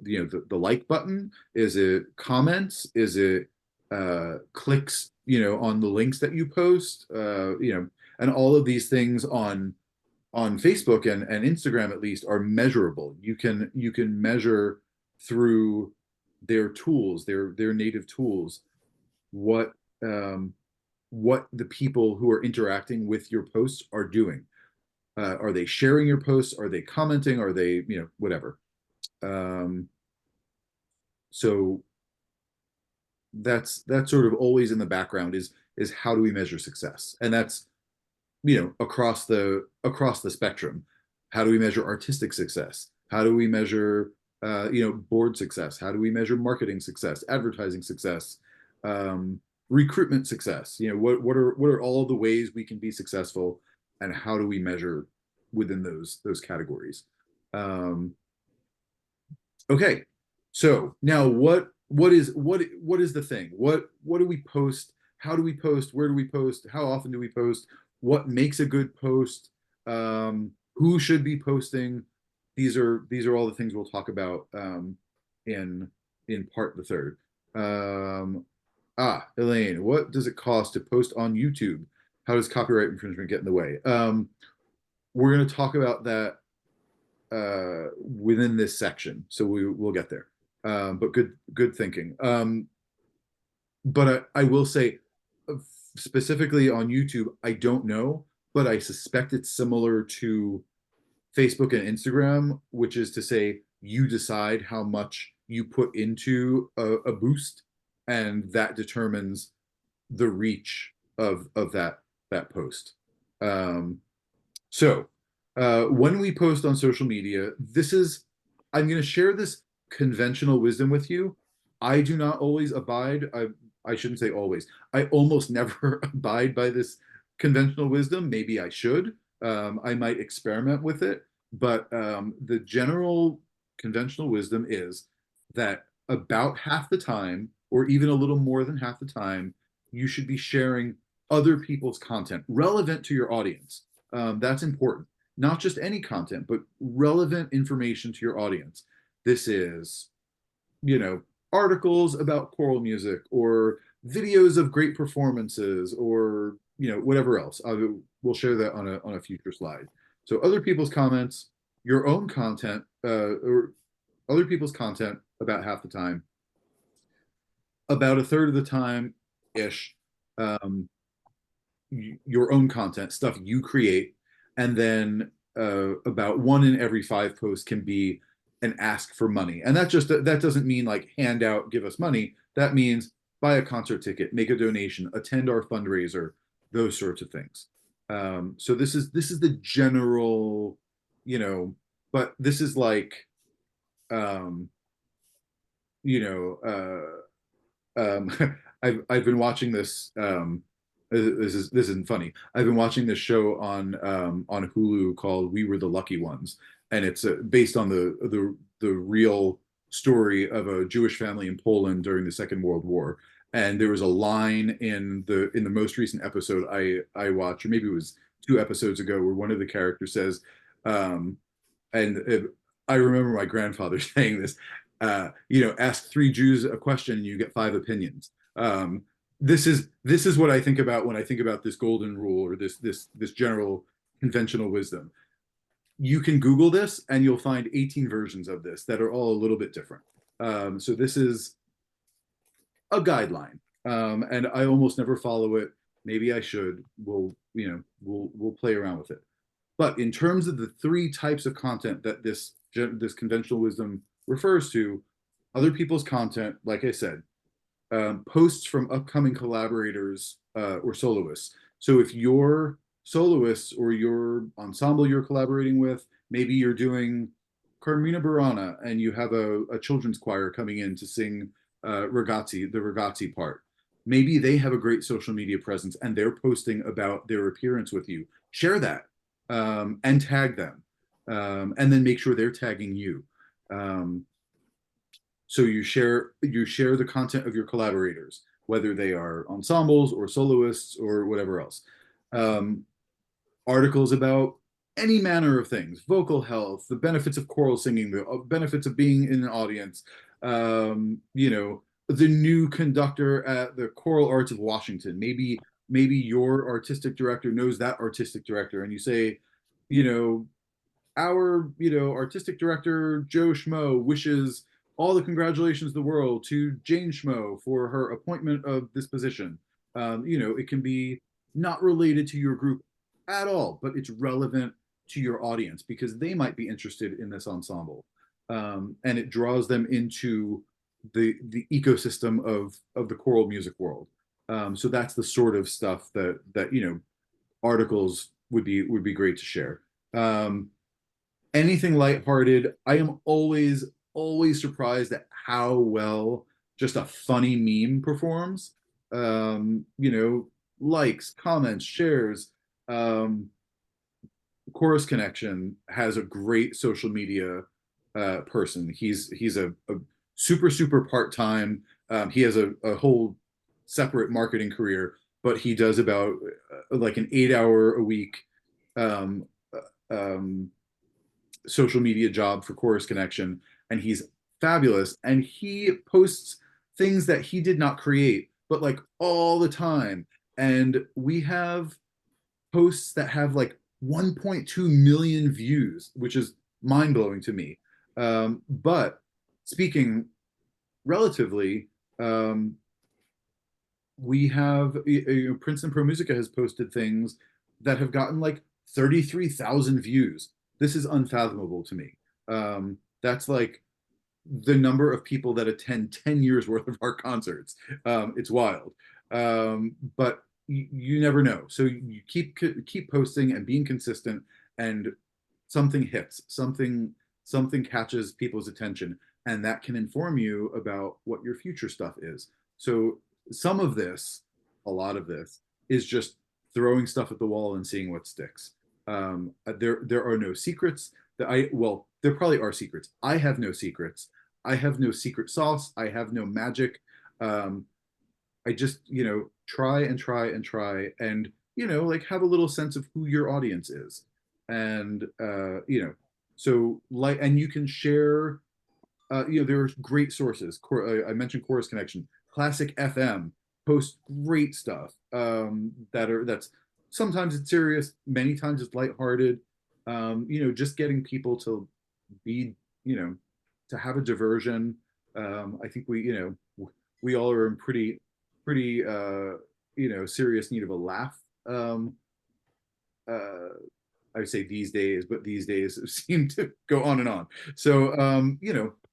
like button? Is it comments? Is it clicks on the links that you post? And all of these things on Facebook and Instagram at least are measurable. You can measure through their tools, their native tools, what the people who are interacting with your posts are doing. Are they sharing your posts? Are they commenting? Are they, whatever? So that's sort of always in the background is how do we measure success? And that's, across the spectrum. How do we measure artistic success? How do we measure, board success? How do we measure marketing success, advertising success, recruitment success? What are all of the ways we can be successful, and how do we measure within those categories? Okay, so now what is the thing? What do we post how do we post, where do we post, how often do we post, what makes a good post, who should be posting. These are all the things we'll talk about in part the third. Elayne, what does it cost to post on YouTube? How does copyright infringement get in the way? We're going to talk about that within this section, so we'll get there. But good thinking. But I will say, specifically on YouTube, I don't know, but I suspect it's similar to Facebook and Instagram, which is to say, you decide how much you put into a boost, and that determines the reach of that post. So when we post on social media, I'm going to share this conventional wisdom with you. I do not always abide. I shouldn't say always. I almost never abide by this conventional wisdom. Maybe I should. I might experiment with it, but the general conventional wisdom is that about half the time, or even a little more than half the time, you should be sharing other people's content relevant to your audience. That's important. Not just any content, but relevant information to your audience. This is, articles about choral music, or videos of great performances, or whatever else. We'll share that on a future slide. So other people's comments, your own content, or other people's content about half the time. About a third of the time ish, your own content, stuff you create, and then about 1 in every 5 posts can be an ask for money. And that doesn't mean like hand out, give us money. That means buy a concert ticket, make a donation, attend our fundraiser, those sorts of things. So this is the general, but this is like, I've been watching this. This isn't funny. I've been watching this show on Hulu called "We Were the Lucky Ones," and it's based on the real story of a Jewish family in Poland during the Second World War. And there was a line in the most recent episode I watched, or maybe it was 2 episodes ago, where one of the characters says, I remember my grandfather saying this, ask 3 Jews a question and you get 5 opinions. This is what I think about when I think about this golden rule, or this general conventional wisdom. You can Google this and you'll find 18 versions of this that are all a little bit different. So this is a guideline, and I almost never follow it. Maybe I should. We'll play around with it. But in terms of the 3 types of content that this conventional wisdom refers to, other people's content, like I said, posts from upcoming collaborators or soloists. So if you're soloists or your ensemble you're collaborating with, maybe you're doing Carmina Burana and you have a children's choir coming in to sing the ragazzi part. Maybe they have a great social media presence and they're posting about their appearance with you. Share that and tag them, and then make sure they're tagging you. So you share the content of your collaborators, whether they are ensembles or soloists or whatever else. Articles about any manner of things: vocal health, the benefits of choral singing, the benefits of being in an audience, the new conductor at the Choral Arts of Washington. Maybe your artistic director knows that artistic director, and you say, our artistic director Joe Schmo wishes all the congratulations in the world to Jane Schmo for her appointment of this position. It can be not related to your group at all, but it's relevant to your audience because they might be interested in this ensemble, and it draws them into the ecosystem of the choral music world. So that's the sort of stuff that articles would be great to share. Anything lighthearted. I am always surprised at how well just a funny meme performs. Likes, comments, shares. Chorus Connection has a great social media person. He's a super part-time. He has a whole separate marketing career, but he does about like an 8 hour a week um, um, social media job for Chorus Connection, and he's fabulous. And he posts things that he did not create, but like all the time. And we have posts that have like 1.2 million views, which is mind blowing to me. But speaking relatively, we have Princeton Pro Musica has posted things that have gotten like 33,000 views. This is unfathomable to me. That's like the number of people that attend 10 years worth of our concerts. It's wild. But you never know. So you keep posting and being consistent, and something hits, something catches people's attention, and that can inform you about what your future stuff is. So some of this, a lot of this, is just throwing stuff at the wall and seeing what sticks. There are no secrets. Well, there probably are secrets. I have no secrets. I have no secret sauce. I have no magic. I just, try and try and try and, like have a little sense of who your audience is. And, so like, and you can share, there are great sources. I mentioned Chorus Connection, Classic FM posts great stuff that's sometimes it's serious, many times it's lighthearted. Just getting people to be, to have a diversion. I think we all are in pretty serious need of a laugh. I would say these days, but these days seem to go on and on. So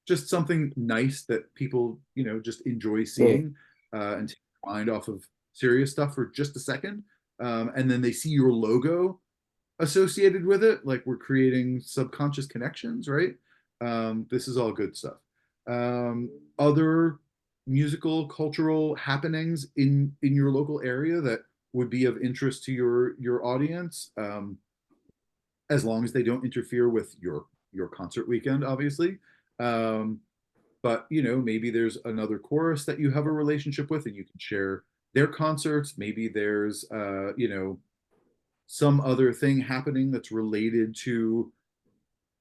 just something nice that people just enjoy seeing, and take their mind off of serious stuff for just a second, and then they see your logo associated with it, like we're creating subconscious connections, right? This is all good stuff. Other musical cultural happenings in your local area that would be of interest to your audience, as long as they don't interfere with your concert weekend, obviously. But maybe there's another chorus that you have a relationship with and you can share their concerts. Maybe there's some other thing happening that's related to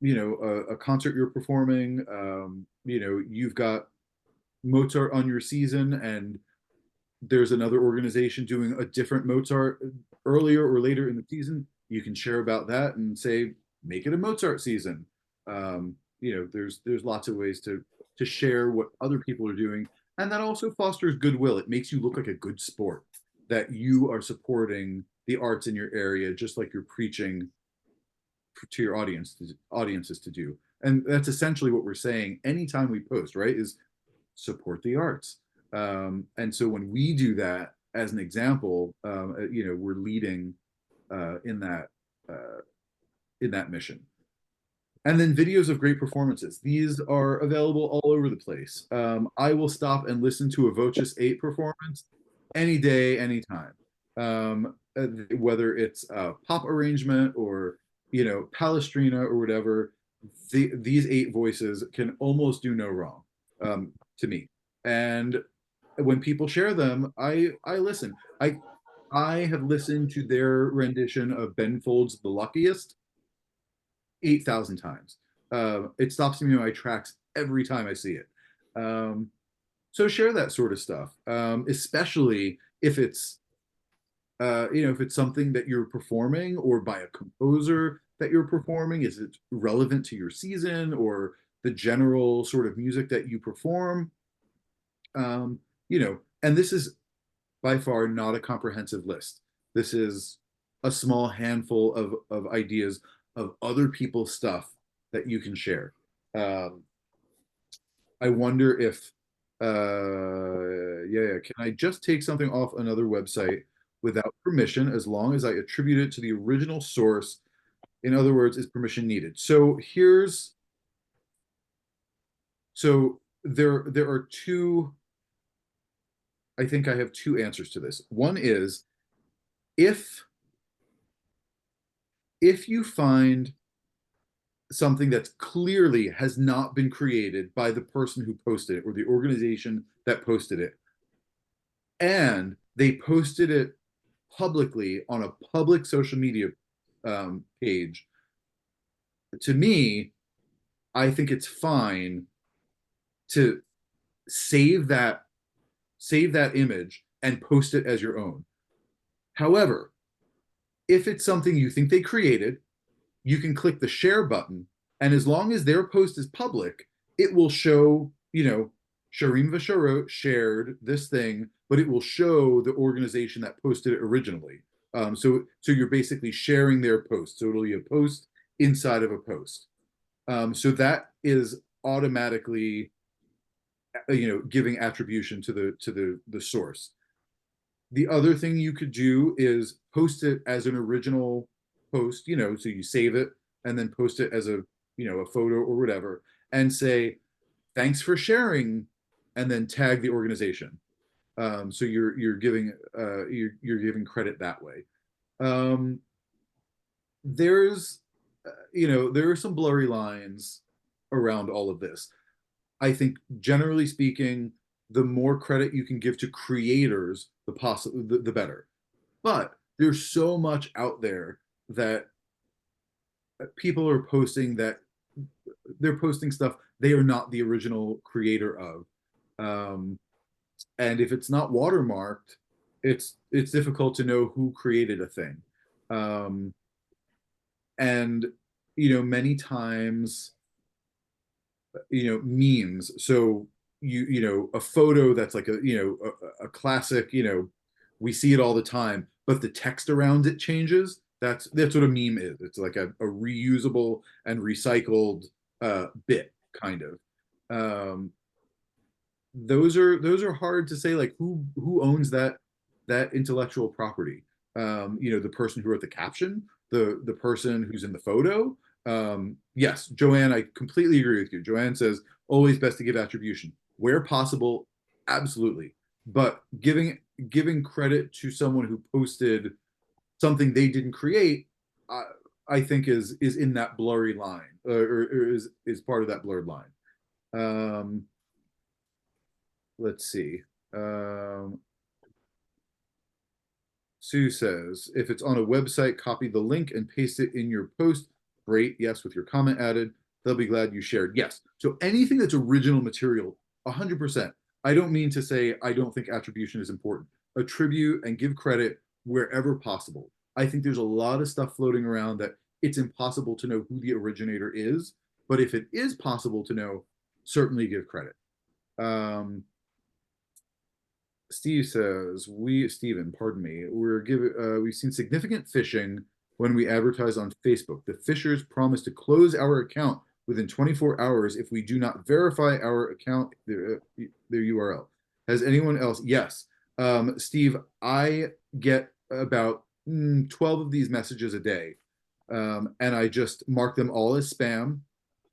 a concert you're performing. You've got Mozart on your season, and there's another organization doing a different Mozart earlier or later in the season. You can share about that and say, make it a Mozart season. There's lots of ways to share what other people are doing, and that also fosters goodwill. It makes you look like a good sport, that you are supporting the arts in your area, just like you're preaching to your audiences to do. And that's essentially what we're saying anytime we post, right? Is support the arts. And so when we do that as an example, we're leading in that mission. And then videos of great performances. These are available all over the place. I will stop and listen to a Voces 8 performance any day, anytime. Whether it's a pop arrangement or, Palestrina or whatever, these 8 voices can almost do no wrong, to me. And when people share them, I listen. I have listened to their rendition of Ben Folds' The Luckiest 8,000 times. It stops me in my tracks every time I see it. So share that sort of stuff, especially if it's if it's something that you're performing or by a composer that you're performing. Is it relevant to your season or the general sort of music that you perform? And this is by far not a comprehensive list. This is a small handful of ideas of other people's stuff that you can share. I wonder if, can I just take something off another website without permission as long as I attribute it to the original source? In other words, is permission needed? So there are two, I think I have two answers to this. One is if you find something that clearly has not been created by the person who posted it or the organization that posted it, and they posted it publicly on a public social media page, to me, I think it's fine to save that image and post it as your own. However, if it's something you think they created, you can click the share button, and as long as their post is public, it will show, Sharim Vasharot shared this thing, but it will show the organization that posted it originally. So you're basically sharing their post. So it'll be a post inside of a post. So that is automatically, giving attribution to the source. The other thing you could do is post it as an original post, so you save it and then post it as a photo or whatever, and say, thanks for sharing, and then tag the organization. So you're giving credit that way. There are some blurry lines around all of this. I think generally speaking, the more credit you can give to creators, the better. But there's so much out there that people are posting that they're posting stuff they are not the original creator of. And if it's not watermarked, it's difficult to know who created a thing. And many times, memes. So a photo that's like a classic, we see it all the time, but the text around it changes. That's what a meme is. It's like a reusable and recycled bit, kind of. Those are hard to say, like who owns that intellectual property. The person who wrote the caption, the person who's in the photo. Yes, Joanne, I completely agree with you. Joanne says always best to give attribution where possible, absolutely. But giving credit to someone who posted something they didn't create, I think is in that blurry line, or is part of that blurred line. Let's see. Sue says, if it's on a website, copy the link and paste it in your post. Great. Yes, with your comment added. They'll be glad you shared. Yes. So anything that's original material, 100%. I don't mean to say I don't think attribution is important. Attribute and give credit wherever possible. I think there's a lot of stuff floating around that it's impossible to know who the originator is. But if it is possible to know, certainly give credit. Steve says, Steven, pardon me, we've seen significant phishing when we advertise on Facebook. The phishers promise to close our account within 24 hours if we do not verify our account, their URL. Has anyone else? Yes. Steve, I get about 12 of these messages a day, and I just mark them all as spam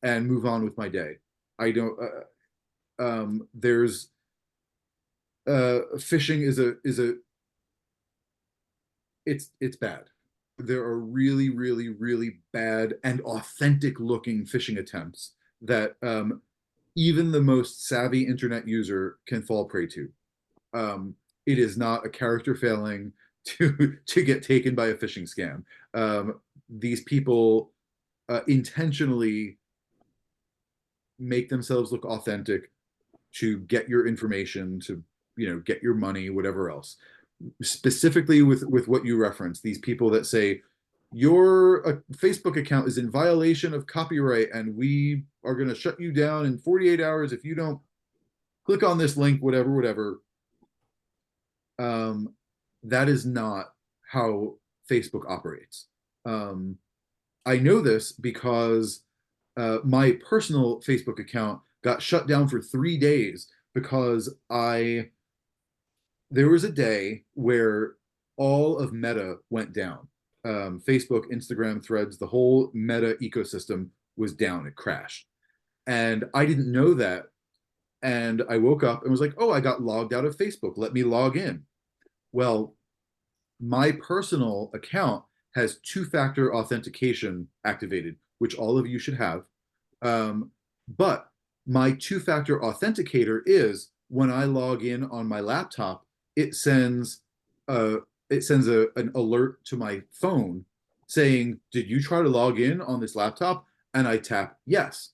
and move on with my day. I don't, there's, phishing it's bad. There are really, really, really bad and authentic looking phishing attempts that even the most savvy internet user can fall prey to. It is not a character failing to get taken by a phishing scam. These people intentionally make themselves look authentic to get your information, to get your money, whatever else. Specifically with what you referenced, these people that say your Facebook account is in violation of copyright and we are going to shut you down in 48 hours if you don't click on this link, whatever. That is not how Facebook operates. I know this because my personal Facebook account got shut down for 3 days because there was a day where all of Meta went down. Facebook, Instagram, Threads, the whole Meta ecosystem was down. It crashed. And I didn't know that. And I woke up and was like, oh, I got logged out of Facebook. Let me log in. Well, my personal account has two-factor authentication activated, which all of you should have. But my two-factor authenticator is when I log in on my laptop, it sends an alert to my phone saying, did you try to log in on this laptop? And I tap yes,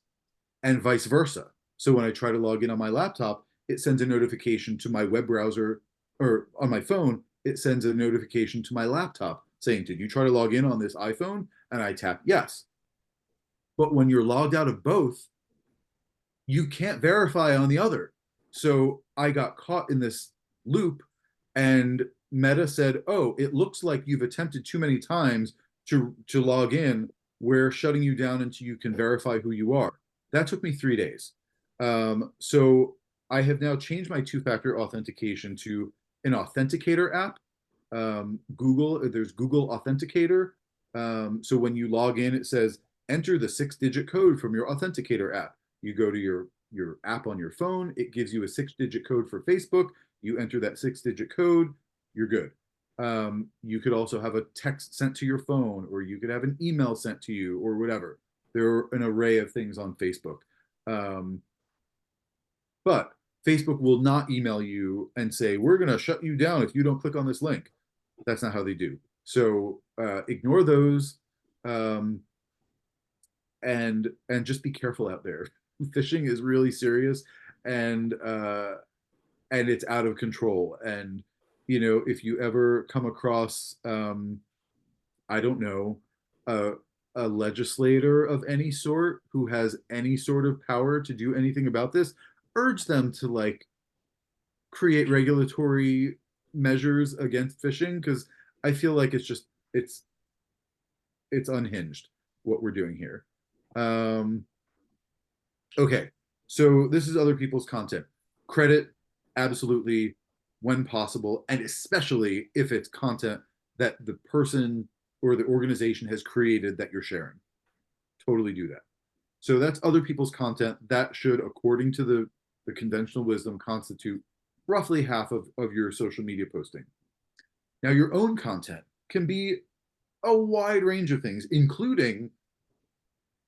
and vice versa. So when I try to log in on my laptop, it sends a notification to my web browser, or on my phone, it sends a notification to my laptop saying, did you try to log in on this iPhone? And I tap yes. But when you're logged out of both, you can't verify on the other. So I got caught in this loop, and Meta said, oh, it looks like you've attempted too many times to log in. We're shutting you down until you can verify who you are. That took me 3 days. So I have now changed my two-factor authentication to an authenticator app. There's Google Authenticator. So when you log in, it says, enter the 6-digit code from your authenticator app. You go to your app on your phone, it gives you a 6-digit code for Facebook. You enter that 6-digit code, you're good. You could also have a text sent to your phone, or you could have an email sent to you, or whatever. There are an array of things on Facebook. But Facebook will not email you and say, we're going to shut you down if you don't click on this link. That's not how they do. So ignore those, and just be careful out there. Phishing is really serious, and it's out of control. And if you ever come across, I don't know, a legislator of any sort who has any sort of power to do anything about this, urge them to like create regulatory measures against phishing, because I feel like it's unhinged what we're doing here. Okay, so this is other people's content. Credit, absolutely, when possible, and especially if it's content that the person or the organization has created that you're sharing. Totally do that. So that's other people's content. That should, according to the conventional wisdom, constitute roughly half of your social media posting. Now, your own content can be a wide range of things, including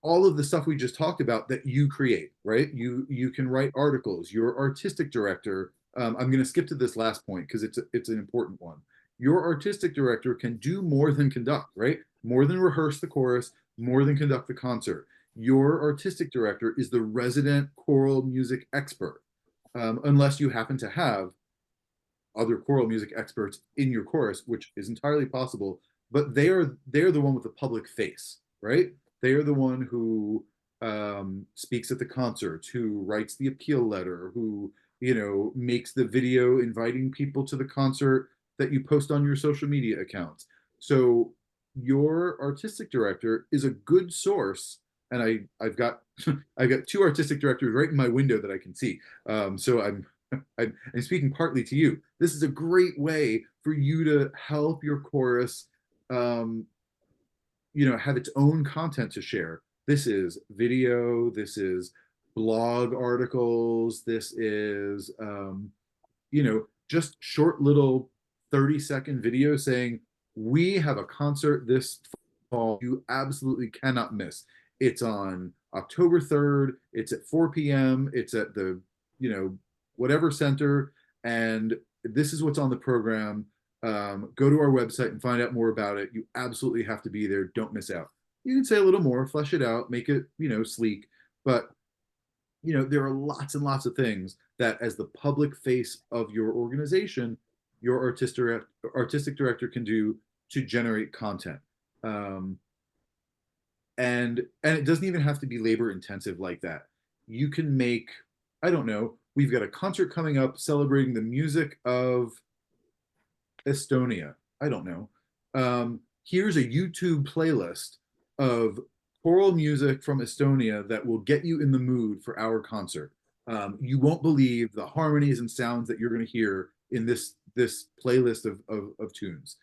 all of the stuff we just talked about that you create, right? You can write articles. Your artistic director, I'm going to skip to this last point because it's an important one. Your artistic director can do more than conduct, right? More than rehearse the chorus, more than conduct the concert. Your artistic director is the resident choral music expert, unless you happen to have other choral music experts in your chorus, which is entirely possible. But they're the one with the public face, right? They are the one who speaks at the concerts, who writes the appeal letter, who makes the video inviting people to the concert that you post on your social media accounts. So your artistic director is a good source, and I've got I've got 2 artistic directors right in my window that I can see. So I'm speaking partly to you. This is a great way for you to help your chorus have its own content to share. This is video, this is blog articles, this is just short little 30-second videos saying, we have a concert this fall you absolutely cannot miss. It's on October 3rd, it's at 4 p.m., it's at the whatever center, and this is what's on the program. Go to our website and find out more about it. You absolutely have to be there. Don't miss out. You can say a little more, flesh it out, make it, sleek. But, there are lots and lots of things that as the public face of your organization, your artistic director can do to generate content. And it doesn't even have to be labor intensive like that. You can make, I don't know, we've got a concert coming up celebrating the music of Estonia. I don't know. Here's a YouTube playlist of choral music from Estonia that will get you in the mood for our concert. You won't believe the harmonies and sounds that you're going to hear in this playlist of tunes.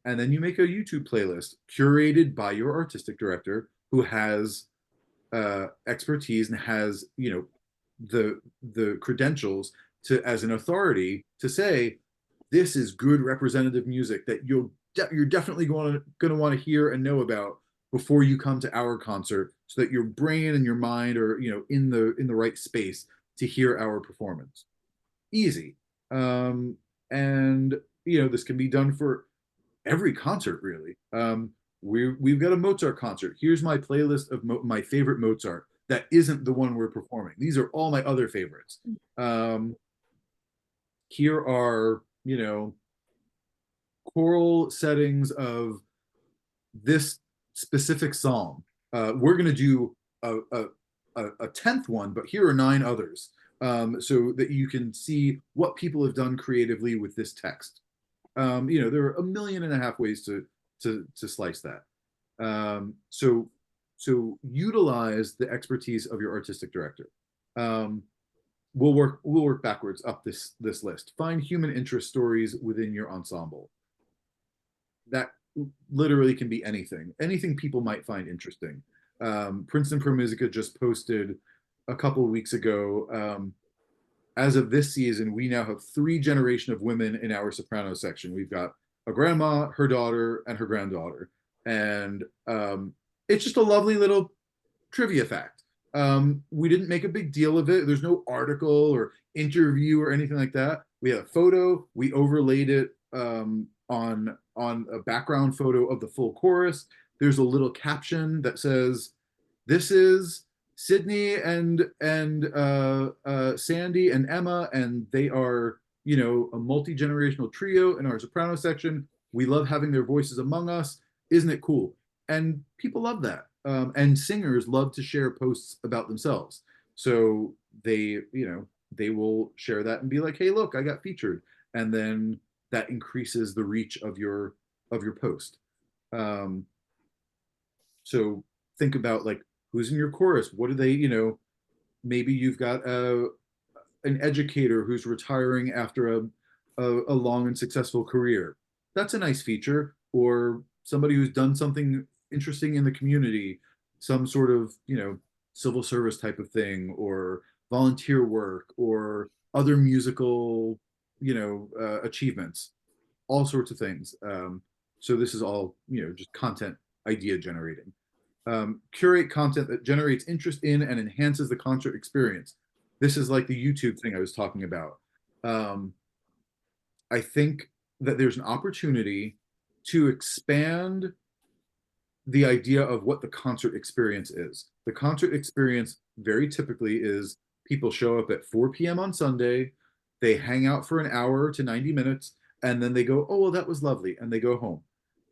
And then you make a YouTube playlist curated by your artistic director, who has expertise and has the credentials to, as an authority, to say, this is good representative music that you're definitely going to want to hear and know about before you come to our concert, so that your brain and your mind are in the right space to hear our performance. Easy. And this can be done for every concert, really. We've got a Mozart concert. Here's my playlist of my favorite Mozart that isn't the one we're performing. These are all my other favorites. Here are, choral settings of this specific psalm. We're going to do a 10th one, but here are 9 others, so that you can see what people have done creatively with this text. There are 1.5 million ways to slice that. So utilize the expertise of your artistic director. We'll work backwards up this list. Find human interest stories within your ensemble. That literally can be anything people might find interesting. Princeton Pro Musica just posted a couple of weeks ago. As of this season, we now have 3 generations of women in our soprano section. We've got a grandma, her daughter, and her granddaughter. And it's just a lovely little trivia fact. We didn't make a big deal of it. There's no article or interview or anything like that. We had a photo. We overlaid it on a background photo of the full chorus. There's a little caption that says, "This is Sydney and Sandy and Emma, and they are, a multi-generational trio in our soprano section. We love having their voices among us. Isn't it cool?" And people love that. And singers love to share posts about themselves. So they will share that and be like, "Hey, look, I got featured." And then that increases the reach of your post. So think about, like, who's in your chorus? What do they, maybe you've got an educator who's retiring after a long and successful career. That's a nice feature. Or somebody who's done something interesting in the community, some sort of, civil service type of thing, or volunteer work, or other musical, achievements, all sorts of things. So this is all, just content idea generating. Curate content that generates interest in and enhances the concert experience. This is like the YouTube thing I was talking about. I think that there's an opportunity to expand the idea of what the concert experience is. The concert experience very typically is people show up at 4 p.m. on Sunday, they hang out for an hour to 90 minutes, and then they go, "Oh, well, that was lovely," and they go home.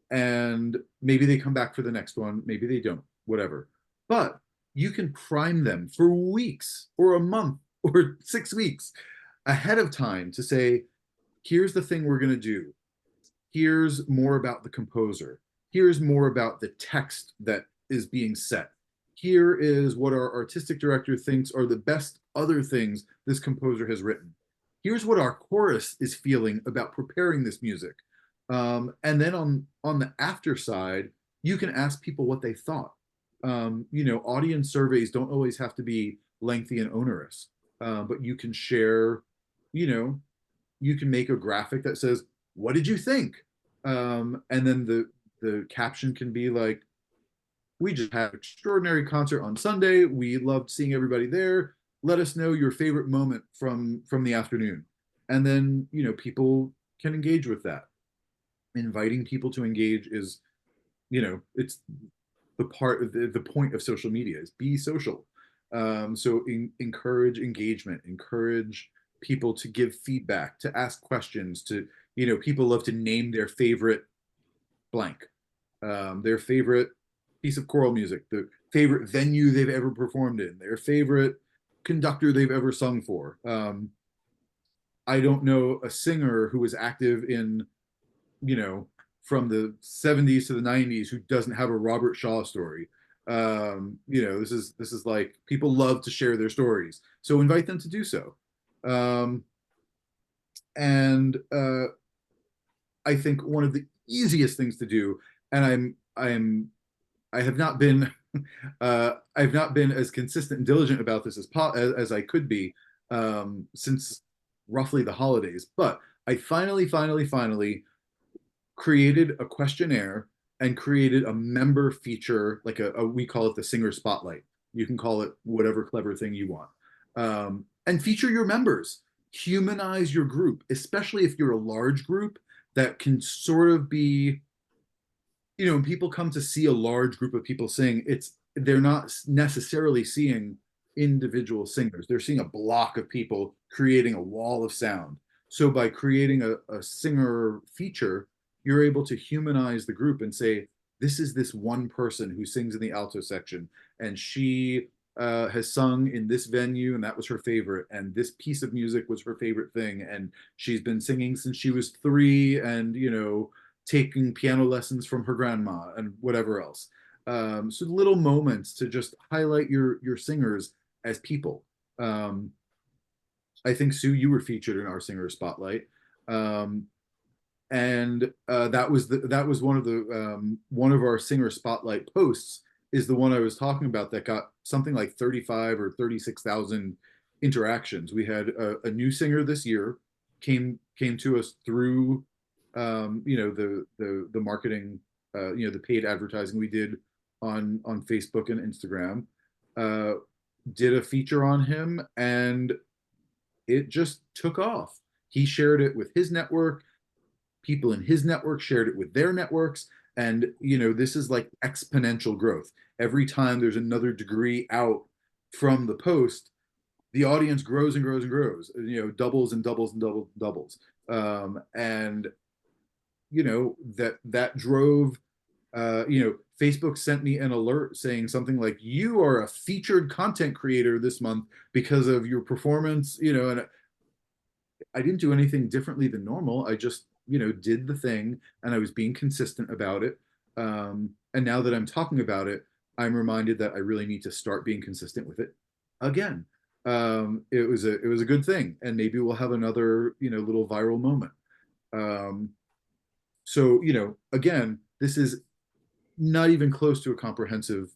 And maybe they come back for the next one, maybe they don't, whatever. But you can prime them for weeks or a month or 6 weeks ahead of time to say, "Here's the thing we're going to do. Here's more about the composer. Here's more about the text that is being set. Here is what our artistic director thinks are the best other things this composer has written. Here's what our chorus is feeling about preparing this music." And then on the after side, you can ask people what they thought. Audience surveys don't always have to be lengthy and onerous, but you can share, you can make a graphic that says, "What did you think?" And then the caption can be like, "We just had an extraordinary concert on Sunday. We loved seeing everybody there. Let us know your favorite moment from the afternoon." And then, people can engage with that. Inviting people to engage is, it's the point of social media is be social. So encourage engagement, encourage people to give feedback, to ask questions, to, people love to name their favorite blank, their favorite piece of choral music, the favorite venue they've ever performed in, their favorite conductor they've ever sung for. I don't know a singer who was active in, from the 70s to the 90s who doesn't have a Robert Shaw story. This is like, people love to share their stories, so invite them to do so. And I think one of the easiest things to do, and I have not been I've not been as consistent and diligent about this as I could be since roughly the holidays, but I finally created a questionnaire and created a member feature, like we call it the singer spotlight. You can call it whatever clever thing you want, and feature your members. humanize your group, especially if you're a large group that can sort of be, when people come to see a large group of people sing, they're not necessarily seeing individual singers. They're seeing a block of people creating a wall of sound. So by creating a singer feature, you're able to humanize the group and say, this is this one person who sings in the alto section, and she has sung in this venue, and that was her favorite, and this piece of music was her favorite thing, and she's been singing since she was 3, and taking piano lessons from her grandma and whatever else. So little moments to just highlight your singers as people. I think, Sue, you were featured in our singer spotlight. And that was one of our singer spotlight posts, is the one I was talking about that got something like 35 or 36,000 interactions. We had a new singer this year came to us through the marketing, the paid advertising we did on Facebook and Instagram. Did a feature on him, and it just took off. He shared it with his network. People in his network shared it with their networks. And, this is like exponential growth. Every time there's another degree out from the post, the audience grows and grows and grows, doubles and doubles and doubles. And, that drove, Facebook sent me an alert saying something like, you are a featured content creator this month because of your performance, and I didn't do anything differently than normal. I just, did the thing, and I was being consistent about it. And now that I'm talking about it, I'm reminded that I really need to start being consistent with it again. It was a good thing, and maybe we'll have another, little viral moment. So, again, this is not even close to a comprehensive,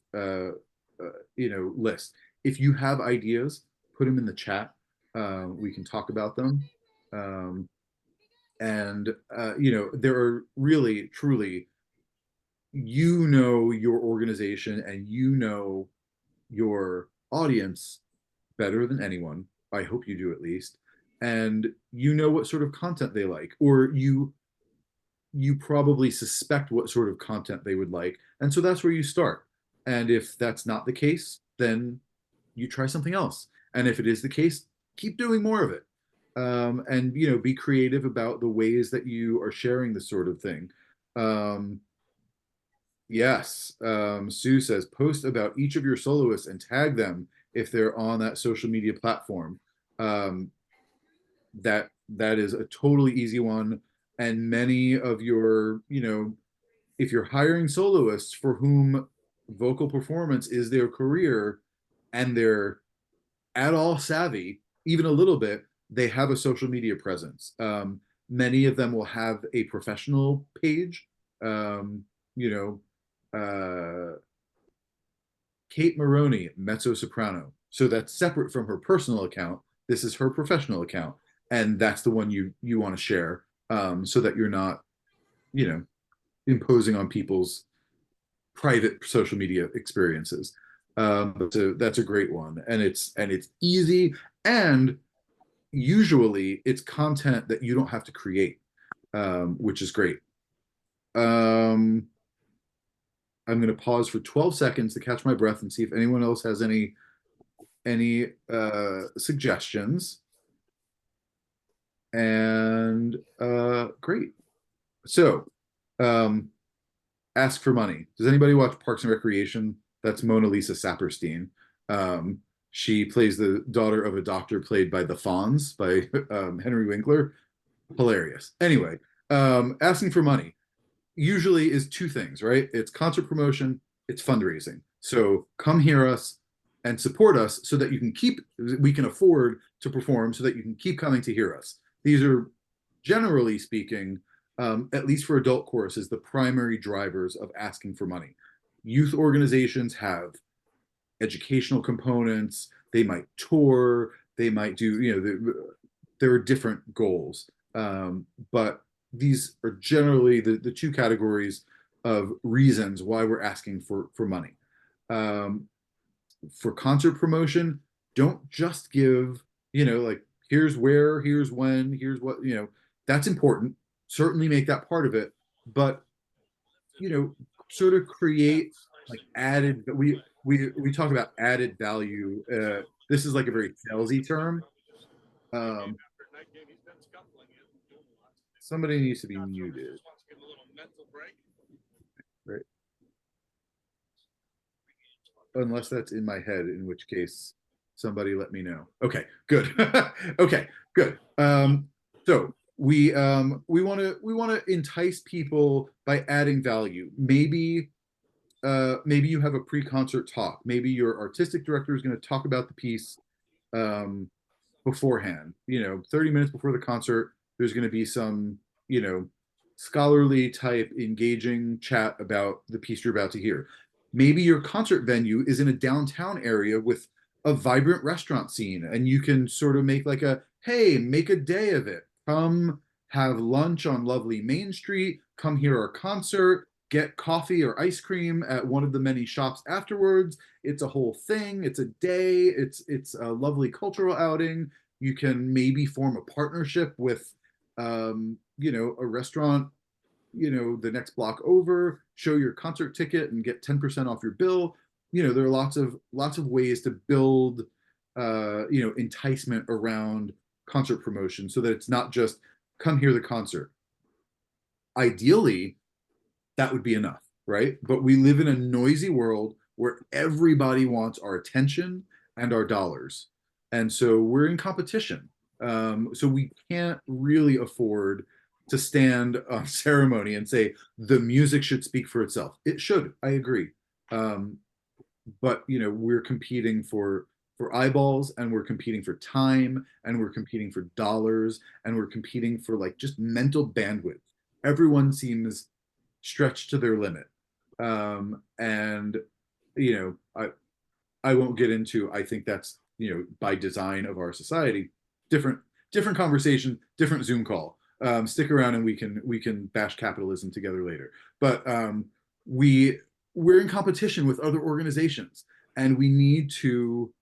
list. If you have ideas, put them in the chat. We can talk about them. And there are really, truly, your organization and your audience better than anyone. I hope you do, at least. And what sort of content they like, or you probably suspect what sort of content they would like. And so that's where you start. And if that's not the case, then you try something else. And if it is the case, keep doing more of it. And be creative about the ways that you are sharing this sort of thing. Yes, Sue says, post about each of your soloists and tag them if they're on that social media platform. That is a totally easy one. And many of your, if you're hiring soloists for whom vocal performance is their career, and they're at all savvy, even a little bit, they have a social media presence. Many of them will have a professional page. Kate Maroney, mezzo soprano. So that's separate from her personal account. This is her professional account, and that's the one you want to share, so that you're not, imposing on people's private social media experiences. So that's a great one, and it's easy, and usually it's content that you don't have to create, which is great. I'm going to pause for 12 seconds to catch my breath and see if anyone else has any suggestions. And great. So, ask for money. Does anybody watch Parks and Recreation? That's Mona Lisa Saperstein. She plays the daughter of a doctor played by the Fonz, by Henry Winkler. Hilarious. Anyway, asking for money usually is two things, right? It's concert promotion, it's fundraising. So come hear us and support us so that we can afford to perform, so that you can keep coming to hear us. These are, generally speaking, at least for adult choruses, the primary drivers of asking for money. Youth organizations have educational components. They might tour. They might do, there are different goals. But these are generally the two categories of reasons why we're asking for money. For concert promotion, don't just give, like here's where, here's when, here's what, that's important. Certainly make that part of it, but sort of create like added. We talk about added value. This is like a very salesy term. Um, Somebody needs to be muted. Right. Unless that's in my head, in which case somebody let me know. Okay, good. Okay, good. So we want to entice people by adding value. Maybe you have a pre-concert talk. Maybe your artistic director is going to talk about the piece um, beforehand. 30 minutes before the concert, there's going to be some, scholarly type engaging chat about the piece you're about to hear. Maybe your concert venue is in a downtown area with a vibrant restaurant scene, and you can sort of make like hey, make a day of it. Come have lunch on lovely Main Street, come hear our concert, get coffee or ice cream at one of the many shops afterwards. It's a whole thing. It's a day. It's a lovely cultural outing. You can maybe form a partnership with a restaurant, the next block over, show your concert ticket and get 10% off your bill. There are lots of ways to build enticement around concert promotion so that it's not just come hear the concert. Ideally, that would be enough, right? But we live in a noisy world where everybody wants our attention and our dollars. And so we're in competition. So we can't really afford to stand on ceremony and say the music should speak for itself. It should, I agree. But we're competing for eyeballs, and we're competing for time, and we're competing for dollars, and we're competing for like just mental bandwidth. Everyone seems stretched to their limit. And I won't get into, I think that's by design of our society. Different conversation, different Zoom call. Stick around and we can bash capitalism together later. But we're in competition with other organizations, and we need to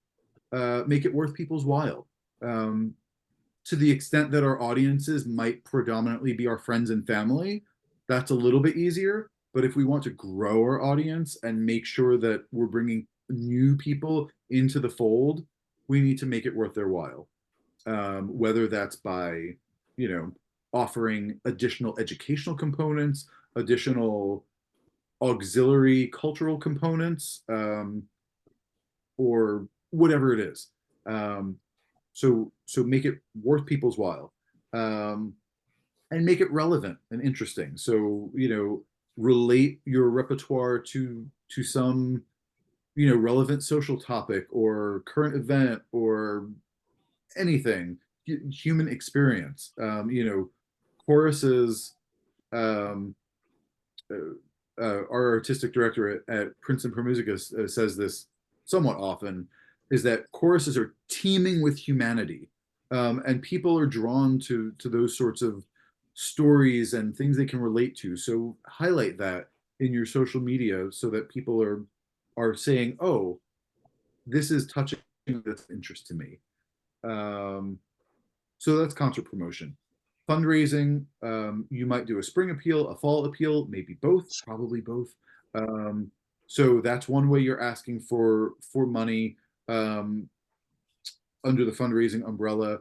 make it worth people's while. To the extent that our audiences might predominantly be our friends and family, that's a little bit easier. But if we want to grow our audience and make sure that we're bringing new people into the fold, we need to make it worth their while. Whether that's by, offering additional educational components, additional auxiliary cultural components, or whatever it is. So make it worth people's while, and make it relevant and interesting. So relate your repertoire to some relevant social topic or current event or anything, human experience. Choruses. Um, our artistic director at Princeton Pro Musica says this somewhat often, is that choruses are teeming with humanity, and people are drawn to those sorts of stories and things they can relate to. So highlight that in your social media so that people are saying, "Oh, this is touching. That's interest to me." So that's concert promotion. Fundraising, you might do a spring appeal, a fall appeal, maybe both, probably both. So that's one way you're asking for money under the fundraising umbrella.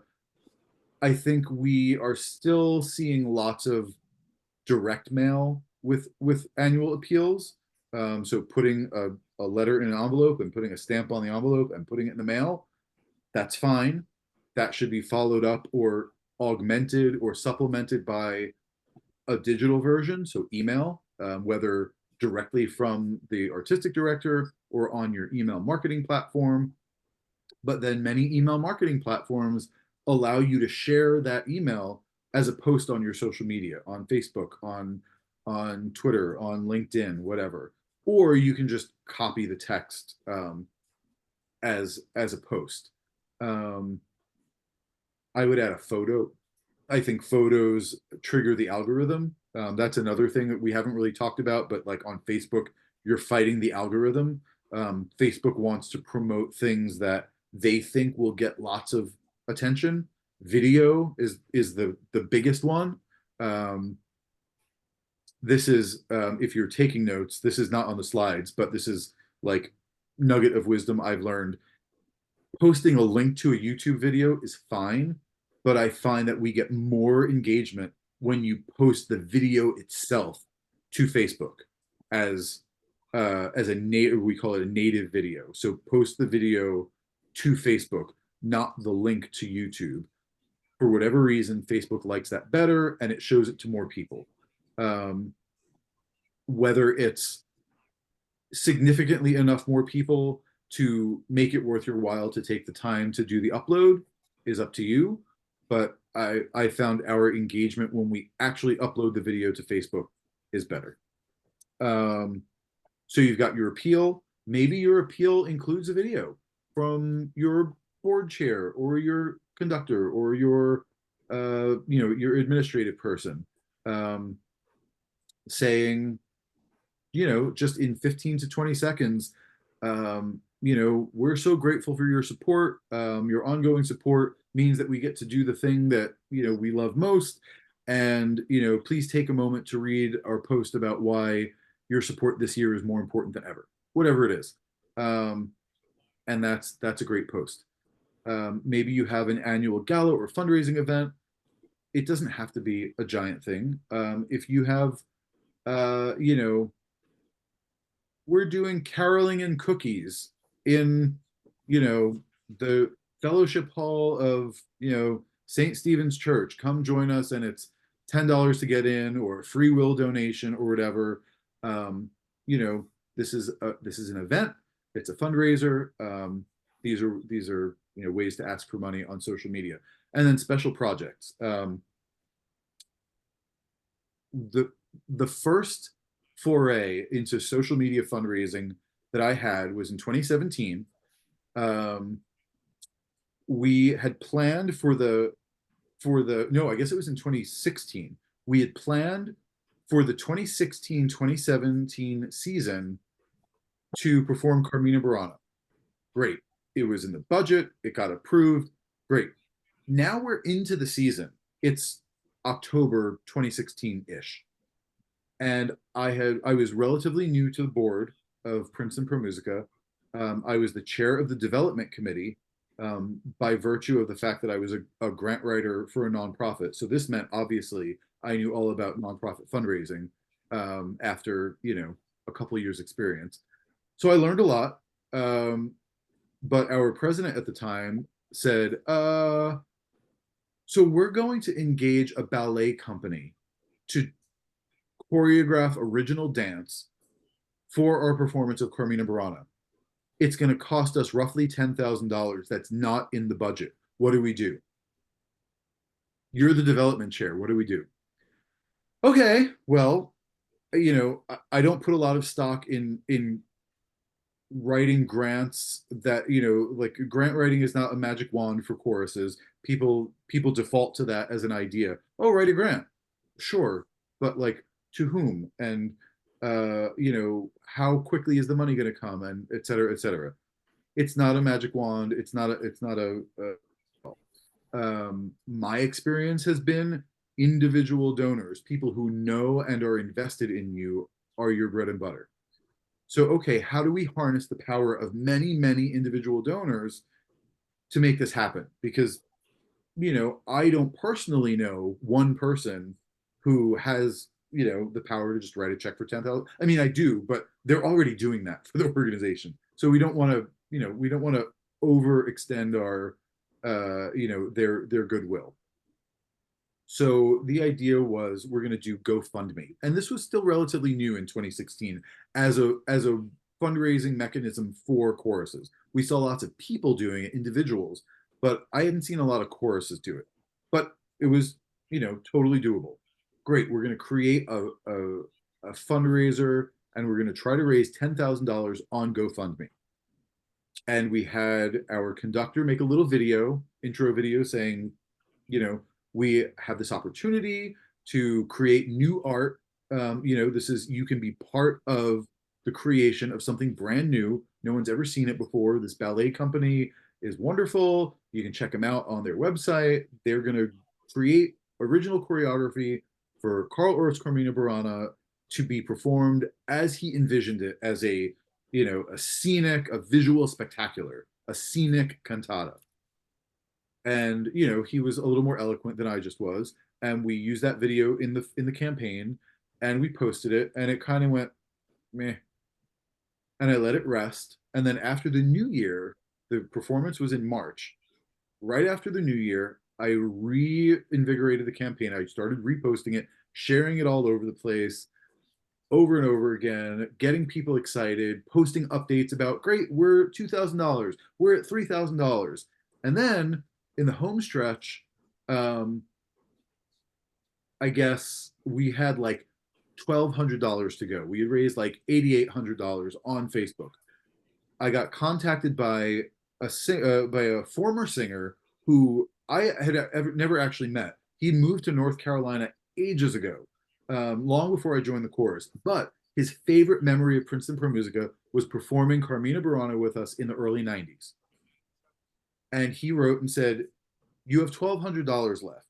I think we are still seeing lots of direct mail with annual appeals. So putting a letter in an envelope and putting a stamp on the envelope and putting it in the mail, that's fine. That should be followed up or augmented or supplemented by a digital version, so email, whether directly from the artistic director or on your email marketing platform. But then many email marketing platforms allow you to share that email as a post on your social media, on Facebook, on Twitter, on LinkedIn, whatever. Or you can just copy the text as a post. I would add a photo. I think photos trigger the algorithm. That's another thing that we haven't really talked about, but like on Facebook, you're fighting the algorithm. Facebook wants to promote things that they think will get lots of attention. Video is the biggest one. This is, if you're taking notes, this is not on the slides, but this is like nugget of wisdom I've learned. Posting a link to a YouTube video is fine, but I find that we get more engagement when you post the video itself to Facebook as a native, we call it a native video. So post the video to Facebook, not the link to YouTube. For whatever reason, Facebook likes that better, and it shows it to more people. Whether it's significantly enough more people to make it worth your while to take the time to do the upload is up to you. But I found our engagement when we actually upload the video to Facebook is better. So you've got your appeal. Maybe your appeal includes a video from your board chair or your conductor or your your administrative person, saying, just in 15 to 20 seconds, we're so grateful for your support. Your ongoing support means that we get to do the thing that, we love most. And, please take a moment to read our post about why your support this year is more important than ever, whatever it is. And that's a great post. Maybe you have an annual gala or fundraising event. It doesn't have to be a giant thing. If you have, we're doing caroling and cookies in, the fellowship hall of, St. Stephen's Church. Come join us, and it's $10 to get in, or a free will donation, or whatever. This is an event. It's a fundraiser. These are ways to ask for money on social media. And then special projects. The first foray into social media fundraising that I had was in 2017. We had planned no, I guess it was in 2016. We had planned for the 2016-2017 season to perform Carmina Burana. Great. It was in the budget. It got approved. Great. Now we're into the season. It's October 2016-ish. And I was relatively new to the board of Princeton Pro Musica. I was the chair of the development committee, by virtue of the fact that I was a grant writer for a nonprofit. So this meant, obviously, I knew all about nonprofit fundraising after, a couple of years experience. So I learned a lot. But our president at the time said, so we're going to engage a ballet company to choreograph original dance for our performance of Carmina Burana. It's going to cost us roughly $10,000. That's not in the budget. What do we do? You're the development chair. What do we do? Okay, well, I don't put a lot of stock in writing grants that, like grant writing is not a magic wand for choruses. People default to that as an idea. Oh, write a grant. Sure. But like, to whom? And, how quickly is the money going to come, and et cetera, et cetera. It's not a magic wand. It's not my experience has been individual donors, people who know and are invested in you, are your bread and butter. So, okay, how do we harness the power of many, many individual donors to make this happen? Because, I don't personally know one person who has, the power to just write a check for 10,000. I mean, I do, but they're already doing that for the organization. So we don't want to, overextend our, their goodwill. So the idea was, we're going to do GoFundMe, and this was still relatively new in 2016 as a fundraising mechanism for choruses. We saw lots of people doing it, individuals, but I hadn't seen a lot of choruses do it. But it was, totally doable. Great. We're going to create a fundraiser, and we're going to try to raise $10,000 on GoFundMe. And we had our conductor make a little intro video saying, we have this opportunity to create new art. You can be part of the creation of something brand new. No one's ever seen it before. This ballet company is wonderful. You can check them out on their website. They're going to create original choreography for Carl Orff's Carmina Burana to be performed as he envisioned it, as a, you know, a scenic, a visual spectacular, a scenic cantata. And, you know, he was a little more eloquent than I just was. And we used that video in the campaign, and we posted it, and it kind of went meh. And I let it rest. And then after the new year, the performance was in March. Right after the new year, I reinvigorated the campaign. I started reposting it, sharing it all over the place, over and over again, getting people excited, posting updates about, great, we're at $2,000, we're at $3,000. And then in the home stretch, I guess we had like $1,200 to go. We had raised like $8,800 on Facebook. I got contacted by by a former singer who I had never actually met. He moved to North Carolina ages ago, long before I joined the chorus. But his favorite memory of Princeton Pro Musica was performing Carmina Burana with us in the early 90s. And he wrote and said, "You have $1,200 left.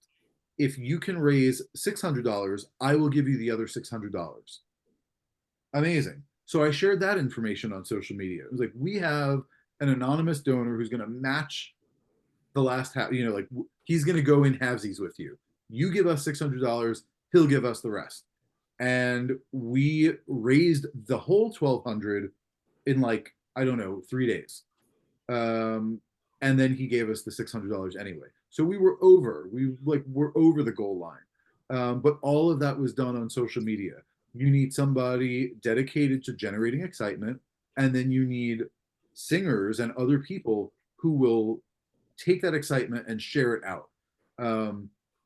If you can raise $600, I will give you the other $600. Amazing. So I shared that information on social media. It was like, we have an anonymous donor who's going to match the last half, you know, like he's going to go in halvesies with you. You give us $600, he'll give us the rest. And we raised the whole 1,200 in like, I don't know, 3 days. And then he gave us the $600 anyway. So we were over, we're over the goal line. But all of that was done on social media. You need somebody dedicated to generating excitement, and then you need singers and other people who will take that excitement and share it out.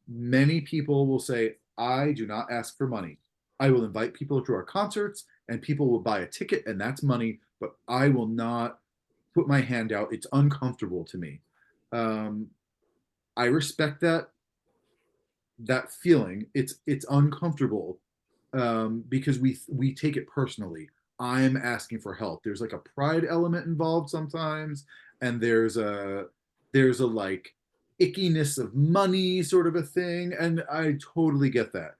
Many people will say, I do not ask for money. I will invite people to our concerts, and people will buy a ticket, and that's money, but I will not put my hand out. It's uncomfortable to me. I respect that feeling. It's uncomfortable, because we take it personally. I'm asking for help. There's like a pride element involved sometimes, and there's a like ickiness of money sort of a thing, and I totally get that.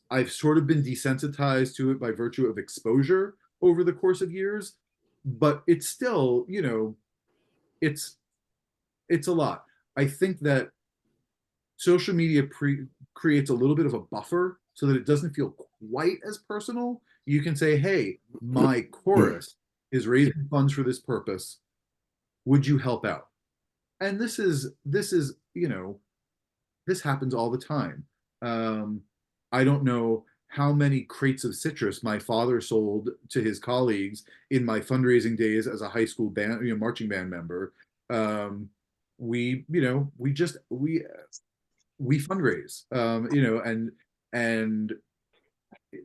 I've sort of been desensitized to it by virtue of exposure over the course of years, but it's still, you know, it's a lot. I think that social media creates a little bit of a buffer so that it doesn't feel quite as personal. You can say, hey, my chorus is raising funds for this purpose. Would you help out? And this is, you know, this happens all the time. I don't know how many crates of citrus my father sold to his colleagues in my fundraising days as a high school band, you know, marching band member. We, you know, we fundraise, you know, and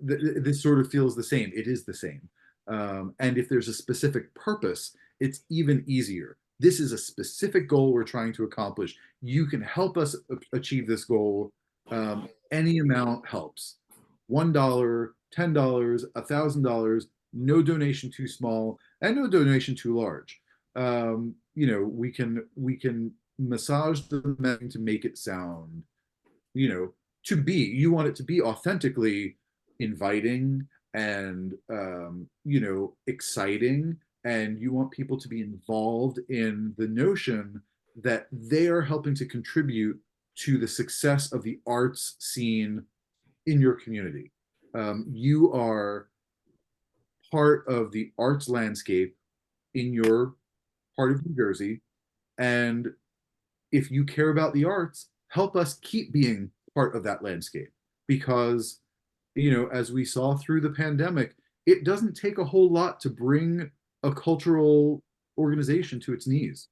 this sort of feels the same. It is the same. And if there's a specific purpose, it's even easier. This is a specific goal we're trying to accomplish. You can help us achieve this goal. Any amount helps. $1, $10, $1,000, no donation too small and no donation too large. You know, we can massage the messaging to make it sound, you know, you want it to be authentically inviting and, you know, exciting, and you want people to be involved in the notion that they are helping to contribute to the success of the arts scene in your community. You are part of the arts landscape in your part of New Jersey, and if you care about the arts, help us keep being part of that landscape. Because, you know, as we saw through the pandemic, it doesn't take a whole lot to bring a cultural organization to its knees.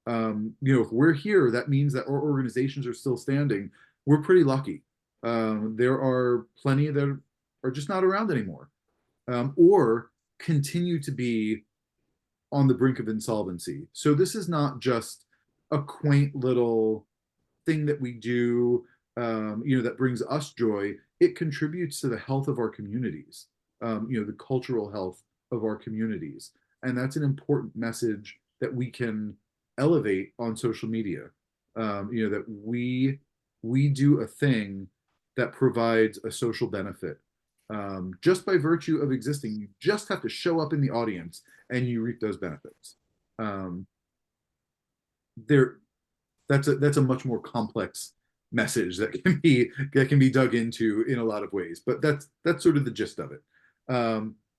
You know, if we're here, that means that our organizations are still standing. We're pretty lucky. There are plenty that are just not around anymore, or continue to be on the brink of insolvency. So this is not just a quaint little thing that we do, you know, that brings us joy. It contributes to the health of our communities, you know, the cultural health of our communities. And that's an important message that we can elevate on social media. You know, that we do a thing that provides a social benefit. Just by virtue of existing, you just have to show up in the audience and you reap those benefits. There, that's a much more complex message that can be dug into in a lot of ways, but that's sort of the gist of it.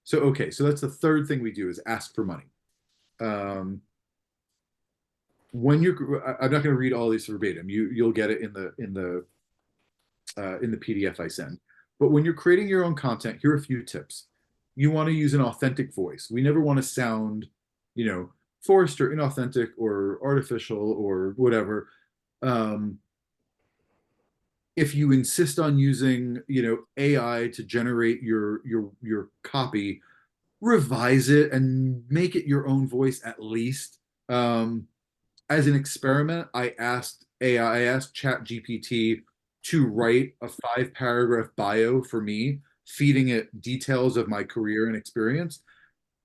So okay, so that's the third thing we do is ask for money. When I'm not going to read all these verbatim. You'll get it in the PDF I send. But when you're creating your own content, here are a few tips. You want to use an authentic voice. We never want to sound, you know, forced or inauthentic or artificial or whatever. If you insist on using, you know, AI to generate your copy, revise it and make it your own voice at least. As an experiment, I asked ChatGPT to write a 5-paragraph bio for me, feeding it details of my career and experience.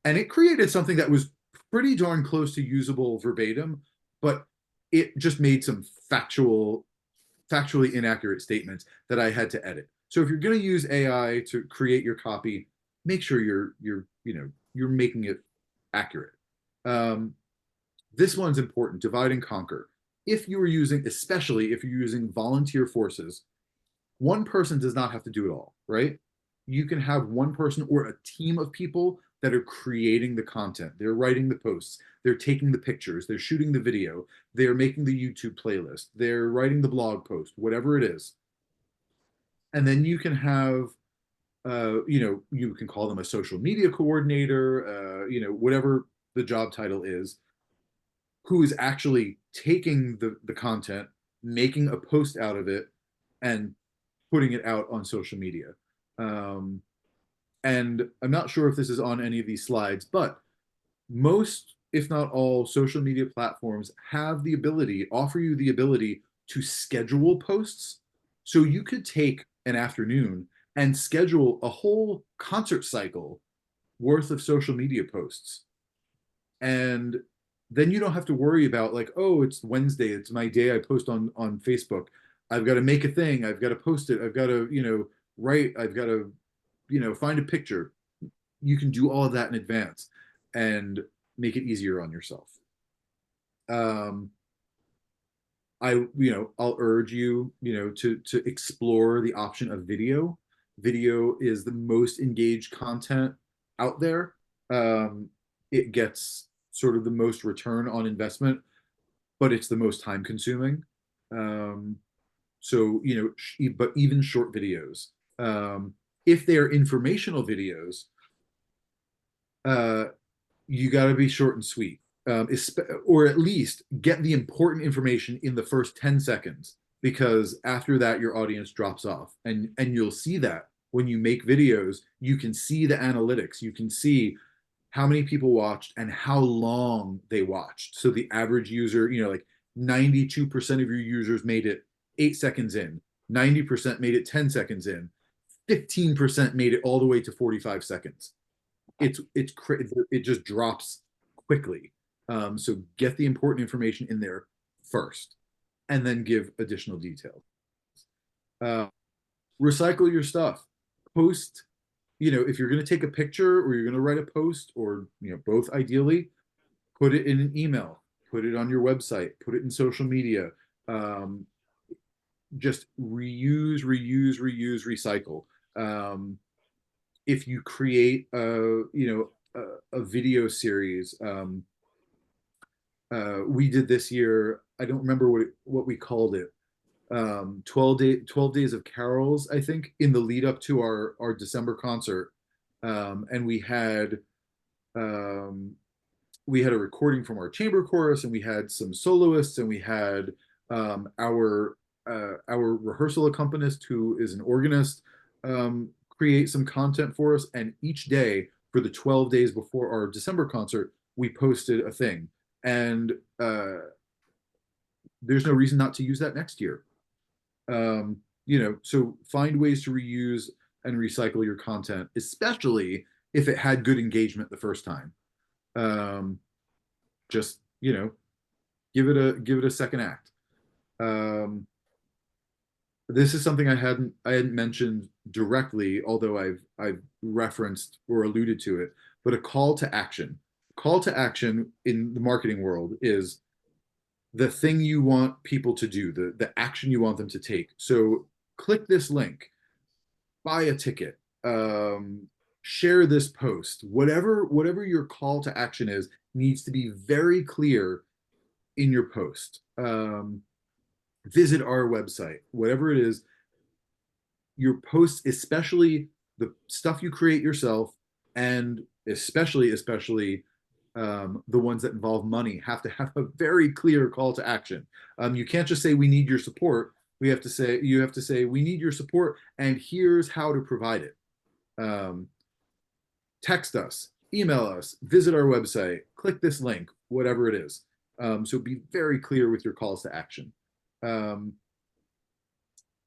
And it created something that was pretty darn close to usable verbatim, but it just made some factually inaccurate statements that I had to edit. So if you're going to use AI to create your copy, make sure you're making it accurate. This one's important, divide and conquer. Especially if you're using volunteer forces, one person does not have to do it all, right? You can have one person or a team of people that are creating the content. They're writing the posts, they're taking the pictures, they're shooting the video, they're making the YouTube playlist, they're writing the blog post, whatever it is. And then you can have, you can call them a social media coordinator, whatever the job title is, who is actually taking the content, making a post out of it, and putting it out on social media. And I'm not sure if this is on any of these slides, but most, if not all, social media platforms offer you the ability to schedule posts. So you could take an afternoon and schedule a whole concert cycle worth of social media posts. And then you don't have to worry about like, oh, it's Wednesday, it's my day I post on Facebook. I've got to make a thing, I've got to post it, I've got to, write, I've got to, find a picture. You can do all of that in advance and make it easier on yourself. I'll urge you, to explore the option of video. Video is the most engaged content out there. It gets sort of the most return on investment, but it's the most time consuming. So, but even short videos, if they're informational videos, you got to be short and sweet, or at least get the important information in the first 10 seconds, because after that, your audience drops off. And you'll see that when you make videos, you can see the analytics, you can see how many people watched and how long they watched. So the average user, like 92% of your users made it 8 seconds in, 90% made it 10 seconds in, 15% made it all the way to 45 seconds. It just drops quickly. So get the important information in there first, and then give additional detail. Recycle your stuff. Post, if you're going to take a picture or you're going to write a post, or both ideally, put it in an email, put it on your website, put it in social media. Just reuse, recycle. If you create a video series, we did this year, I don't remember what we called it, 12 days of carols, I think, in the lead up to our December concert. And we had a recording from our chamber chorus, and we had some soloists, and we had our rehearsal accompanist, who is an organist, create some content for us. And each day for the 12 days before our December concert, we posted a thing. And there's no reason not to use that next year. So find ways to reuse and recycle your content, especially if it had good engagement the first time. Just, give it a second act. This is something I hadn't mentioned directly, although I've referenced or alluded to it, but a call to action. Call to action in the marketing world is the thing you want people to do, the action you want them to take. So click this link, buy a ticket, share this post, whatever your call to action is, needs to be very clear in your post. Visit our website, whatever it is. Your posts, especially the stuff you create yourself, and especially the ones that involve money, have to have a very clear call to action. You can't just say we need your support. You have to say we need your support, and here's how to provide it. Text us, email us, visit our website, click this link, whatever it is. So be very clear with your calls to action.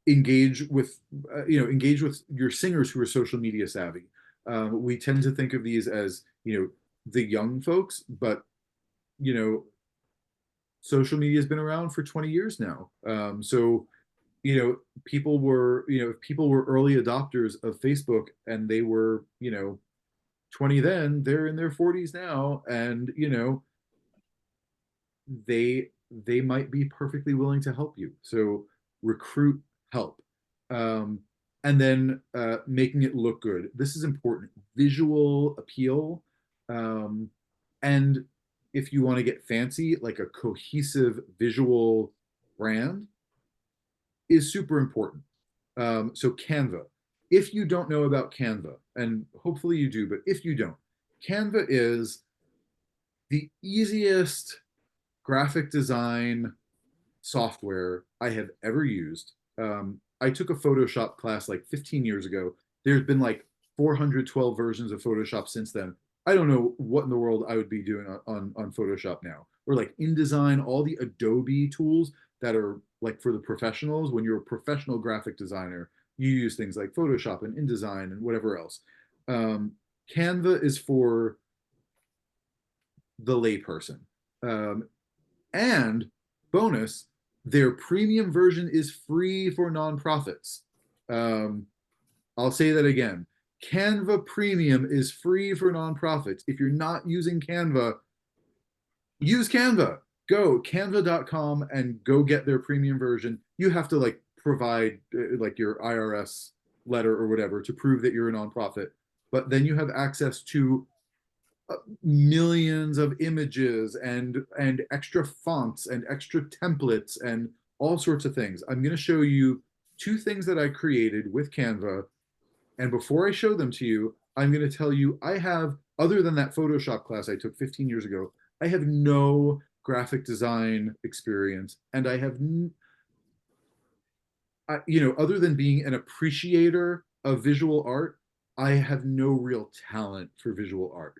Engage with your singers who are social media savvy. We tend to think of these as the young folks, but social media has been around for 20 years now. So if people were early adopters of Facebook and they were 20 then, they're in their 40s now, and they might be perfectly willing to help you. So recruit help. And then making it look good. This is important. Visual appeal. And if you want to get fancy, like a cohesive visual brand is super important. So Canva. If you don't know about Canva, and hopefully you do, but if you don't, Canva is the easiest graphic design software I have ever used. I took a Photoshop class like 15 years ago. There's been like 412 versions of Photoshop since then. I don't know what in the world I would be doing on Photoshop now. Or like InDesign, all the Adobe tools that are like for the professionals. When you're a professional graphic designer, you use things like Photoshop and InDesign and whatever else. Canva is for the layperson. And bonus, their premium version is free for nonprofits. I'll say that again. Canva Premium is free for nonprofits. If you're not using Canva, use Canva. Go canva.com and go get their premium version. You have to like provide like your IRS letter or whatever to prove that you're a nonprofit. But then you have access to millions of images and extra fonts and extra templates and all sorts of things. I'm going to show you two things that I created with Canva. And before I show them to you, I'm going to tell you I have, other than that Photoshop class I took 15 years ago, I have no graphic design experience. And I have, other than being an appreciator of visual art, I have no real talent for visual art.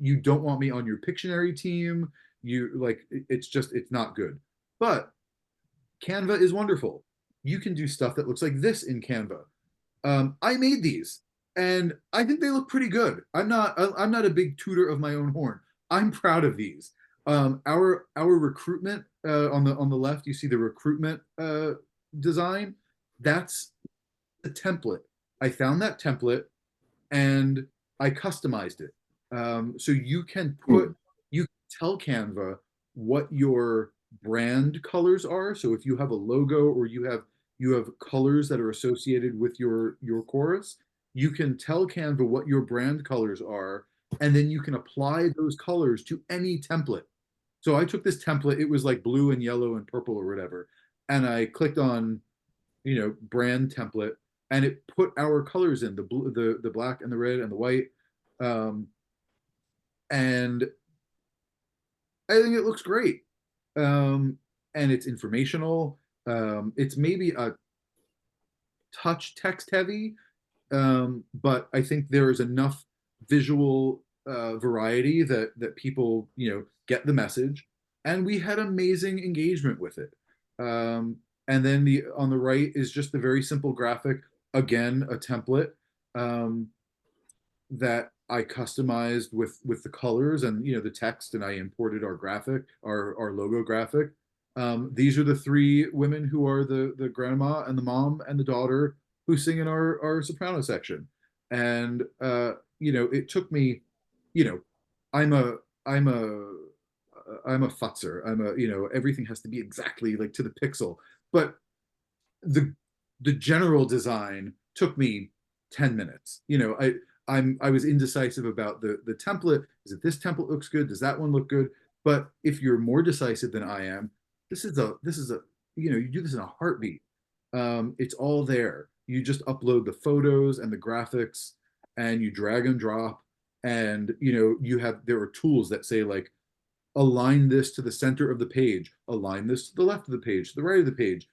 You don't want me on your Pictionary team. It's not good. But Canva is wonderful. You can do stuff that looks like this in Canva. I made these, and I think they look pretty good. I'm not a big tooter of my own horn. I'm proud of these. Our recruitment on the left, you see the recruitment design. That's the template. I found that template and I customized it. So you can tell Canva what your brand colors are. So if you have a logo or you have colors that are associated with your chorus, you can tell Canva what your brand colors are, and then you can apply those colors to any template. So I took this template, it was like blue and yellow and purple or whatever, and I clicked on, brand template, and it put our colors in, the blue, the black and the red and the white. And I think it looks great. And it's informational. It's maybe a touch text heavy, but I think there is enough visual variety that people get the message, and we had amazing engagement with it. And then on the right is just the very simple graphic, again a template that I customized with the colors and the text, and I imported our graphic, our logo graphic. These are the three women who are the grandma and the mom and the daughter who sing in our soprano section. And it took me, you know, I'm a I'm a I'm a futzer. Everything has to be exactly like to the pixel. But the the general design took me 10 minutes. I was indecisive about the template. Is it this template looks good? Does that one look good? But if you're more decisive than I am, this is a you do this in a heartbeat. It's all there. You just upload the photos and the graphics, and you drag and drop, and there are tools that say like align this to the center of the page, align this to the left of the page, to the right of the page.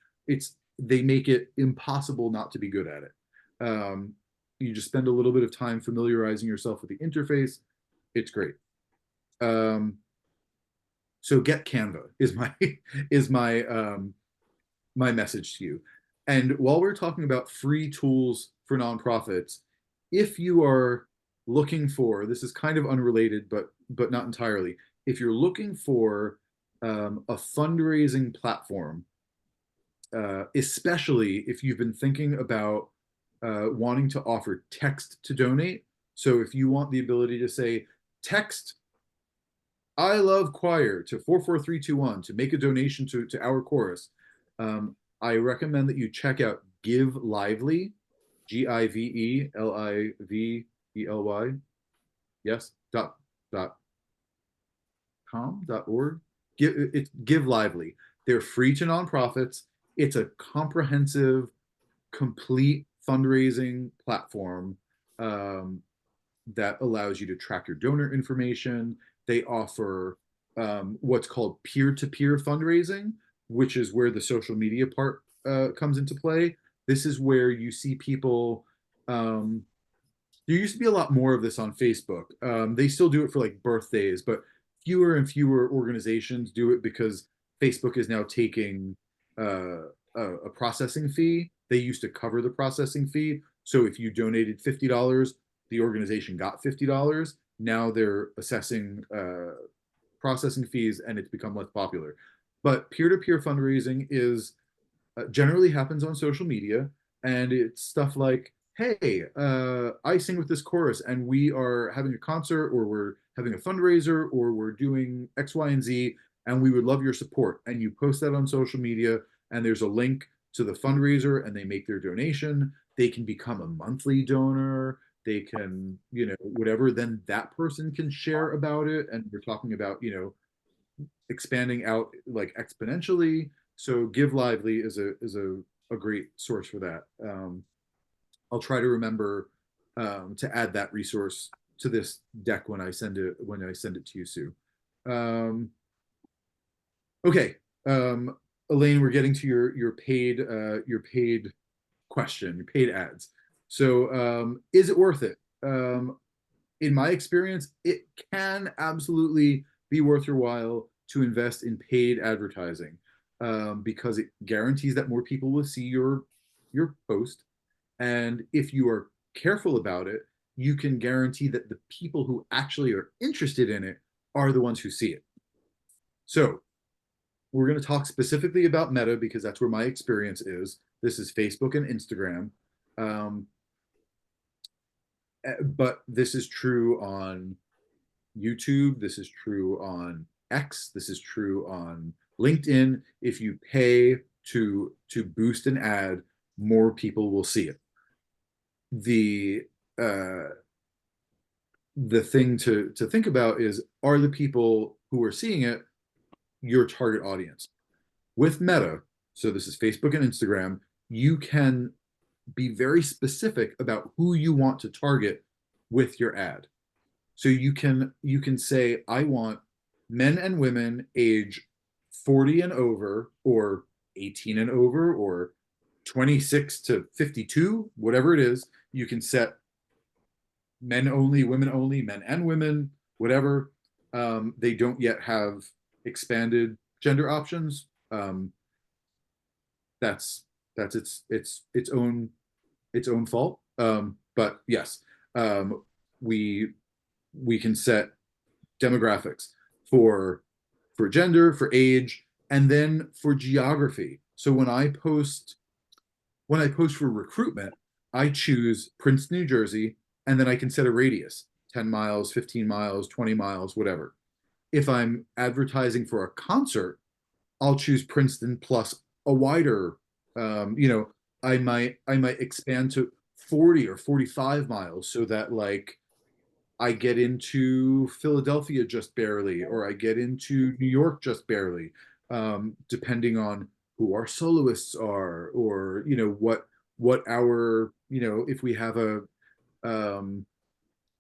They make it impossible not to be good at it. You just spend a little bit of time familiarizing yourself with the interface. It's great. So get Canva is my is my message to you. And while we're talking about free tools for nonprofits, if you are looking for, this is kind of unrelated, but not entirely. If you're looking for a fundraising platform, especially if you've been thinking about wanting to offer text to donate. So if you want the ability to say, text I love choir to 44321 to make a donation to our chorus, I recommend that you check out Give Lively, GIVELIVELY. Yes, .com.org. It's Give Lively. They're free to nonprofits. It's a comprehensive, complete fundraising platform that allows you to track your donor information. They offer what's called peer-to-peer fundraising, which is where the social media part comes into play. This is where you see people. There used to be a lot more of this on Facebook. They still do it for like birthdays, but fewer and fewer organizations do it because Facebook is now taking a processing fee. They used to cover the processing fee. So if you donated $50, the organization got $50. Now they're assessing processing fees, and it's become less popular. But peer-to-peer fundraising is generally happens on social media, and it's stuff like, hey, I sing with this chorus, and we are having a concert, or we're having a fundraiser, or we're doing X, Y, and Z, and we would love your support. And you post that on social media, and there's a link to the fundraiser, and they make their donation. They can become a monthly donor. They can, whatever. Then that person can share about it, and we're talking about, expanding out like exponentially. So Give Lively is a great source for that. I'll try to remember to add that resource to this deck when I send it to you, Sue. Okay, Elayne, we're getting to your paid question, your paid ads. So is it worth it? In my experience, it can absolutely be worth your while to invest in paid advertising because it guarantees that more people will see your post. And if you are careful about it, you can guarantee that the people who actually are interested in it are the ones who see it. So we're going to talk specifically about Meta because that's where my experience is. This is Facebook and Instagram. But this is true on YouTube. This is true on X. This is true on LinkedIn. If you pay to boost an ad, more people will see it. The thing to think about is, are the people who are seeing it your target audience? With Meta, so this is Facebook and Instagram, you can be very specific about who you want to target with your ad. So you can say, I want men and women age 40 and over, or 18 and over, or 26 to 52, whatever it is. You can set men only, women only, men and women, whatever. They don't yet have expanded gender options. That's its own fault. But yes, we we can set demographics for gender, for age, and then for geography. So when I post for recruitment, I choose Princeton, New Jersey, and then I can set a radius, 10 miles, 15 miles, 20 miles, whatever. If I'm advertising for a concert, I'll choose Princeton plus a wider, you know, I might expand to 40 or 45 miles so that like I get into Philadelphia just barely, or I get into New York just barely, depending on who our soloists are, or what our if we have a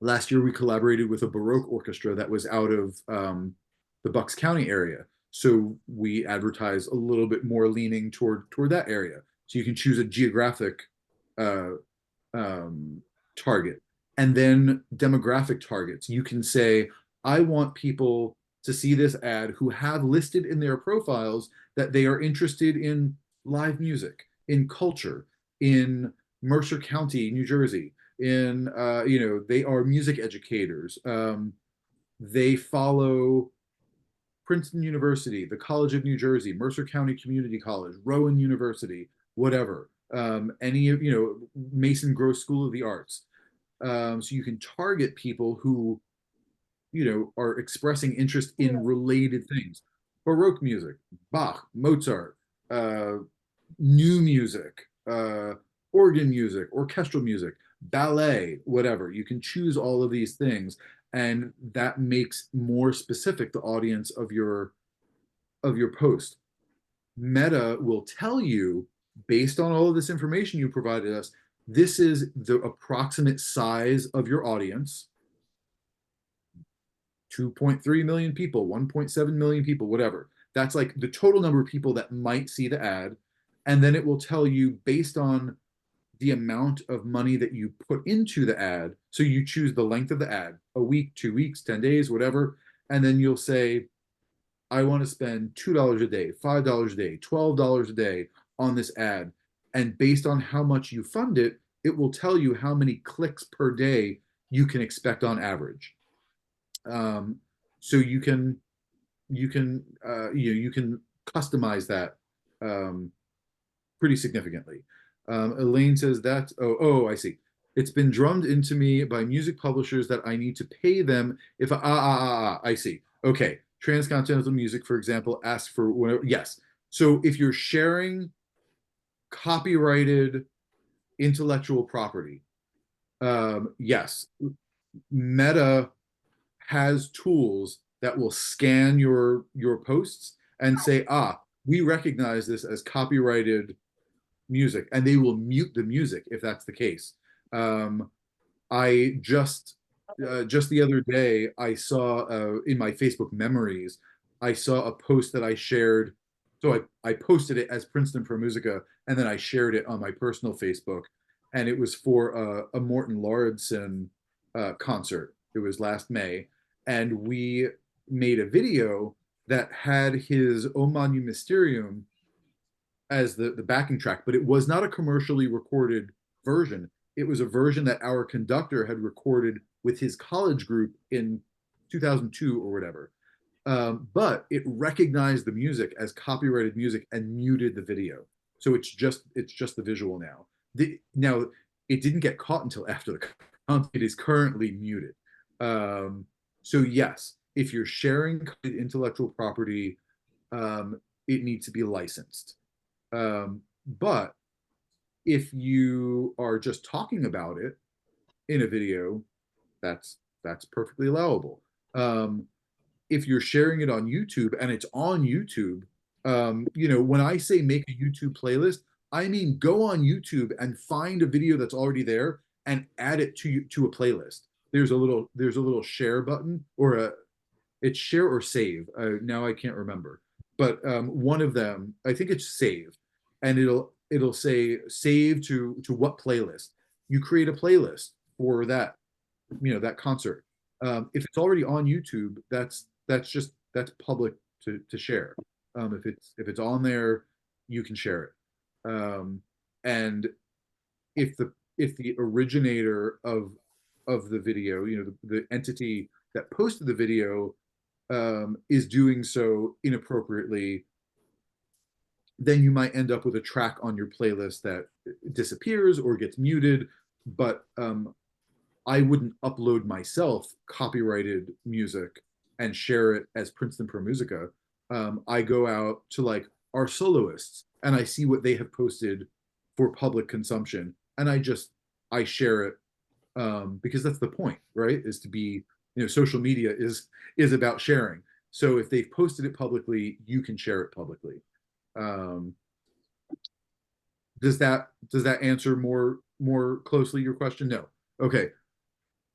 last year we collaborated with a Baroque orchestra that was out of the Bucks County area, so we advertise a little bit more leaning toward that area. So you can choose a geographic uh, um, target. And then demographic targets. You can say, I want people to see this ad who have listed in their profiles that they are interested in live music, in culture, in Mercer County, New Jersey, in, they are music educators. They follow Princeton University, the College of New Jersey, Mercer County Community College, Rowan University, whatever. Any of, Mason Gross School of the Arts. So you can target people who, are expressing interest in related things. Baroque music, Bach, Mozart, new music, organ music, orchestral music, ballet, whatever. You can choose all of these things, and that makes more specific the audience of your post. Meta will tell you, based on all of this information you provided us, this is the approximate size of your audience. 2.3 million people, 1.7 million people, whatever. That's like the total number of people that might see the ad. And then it will tell you based on the amount of money that you put into the ad. So you choose the length of the ad, a week, 2 weeks, 10 days, whatever. And then you'll say, I want to spend $2 a day, $5 a day, $12 a day on this ad. And based on how much you fund it, it will tell you how many clicks per day you can expect on average. So you can customize that pretty significantly. Elayne says that, I see. It's been drummed into me by music publishers that I need to pay them if I see. Okay. Transcontinental Music, for example, asks for whatever. Yes. So if you're sharing copyrighted intellectual property, yes, Meta has tools that will scan your posts and say, we recognize this as copyrighted music, and they will mute the music if that's the case. I just the other day, I saw in my Facebook memories, I saw a post that I shared. So I posted it as Princeton for Musica, and then I shared it on my personal Facebook, and it was for a Morton Lauridsen concert. It was last May, and we made a video that had his O Magnum Mysterium as the backing track, but it was not a commercially recorded version. It was a version that our conductor had recorded with his college group in 2002 or whatever. But it recognized the music as copyrighted music and muted the video. So it's just the visual now. Now it didn't get caught until after the concert. It is currently muted. So yes, if you're sharing intellectual property, it needs to be licensed. But if you are just talking about it in a video, that's perfectly allowable. If you're sharing it on YouTube and it's on YouTube, when I say make a YouTube playlist, I mean go on YouTube and find a video that's already there and add it to a playlist. There's a little share button, or it's share or save. Now I can't remember, but one of them, I think it's save, and it'll say save to what playlist. You create a playlist for that, that concert. If it's already on YouTube, that's public to share. If it's on there, you can share it. And if the originator of of the video, the entity that posted the video is doing so inappropriately, then you might end up with a track on your playlist that disappears or gets muted. But I wouldn't upload myself copyrighted music and share it as Princeton Pro Musica. I go out to like our soloists and I see what they have posted for public consumption, and I share it because that's the point, right? Is to be, social media is about sharing. So if they've posted it publicly, you can share it publicly. Does that answer more closely your question? No. Okay.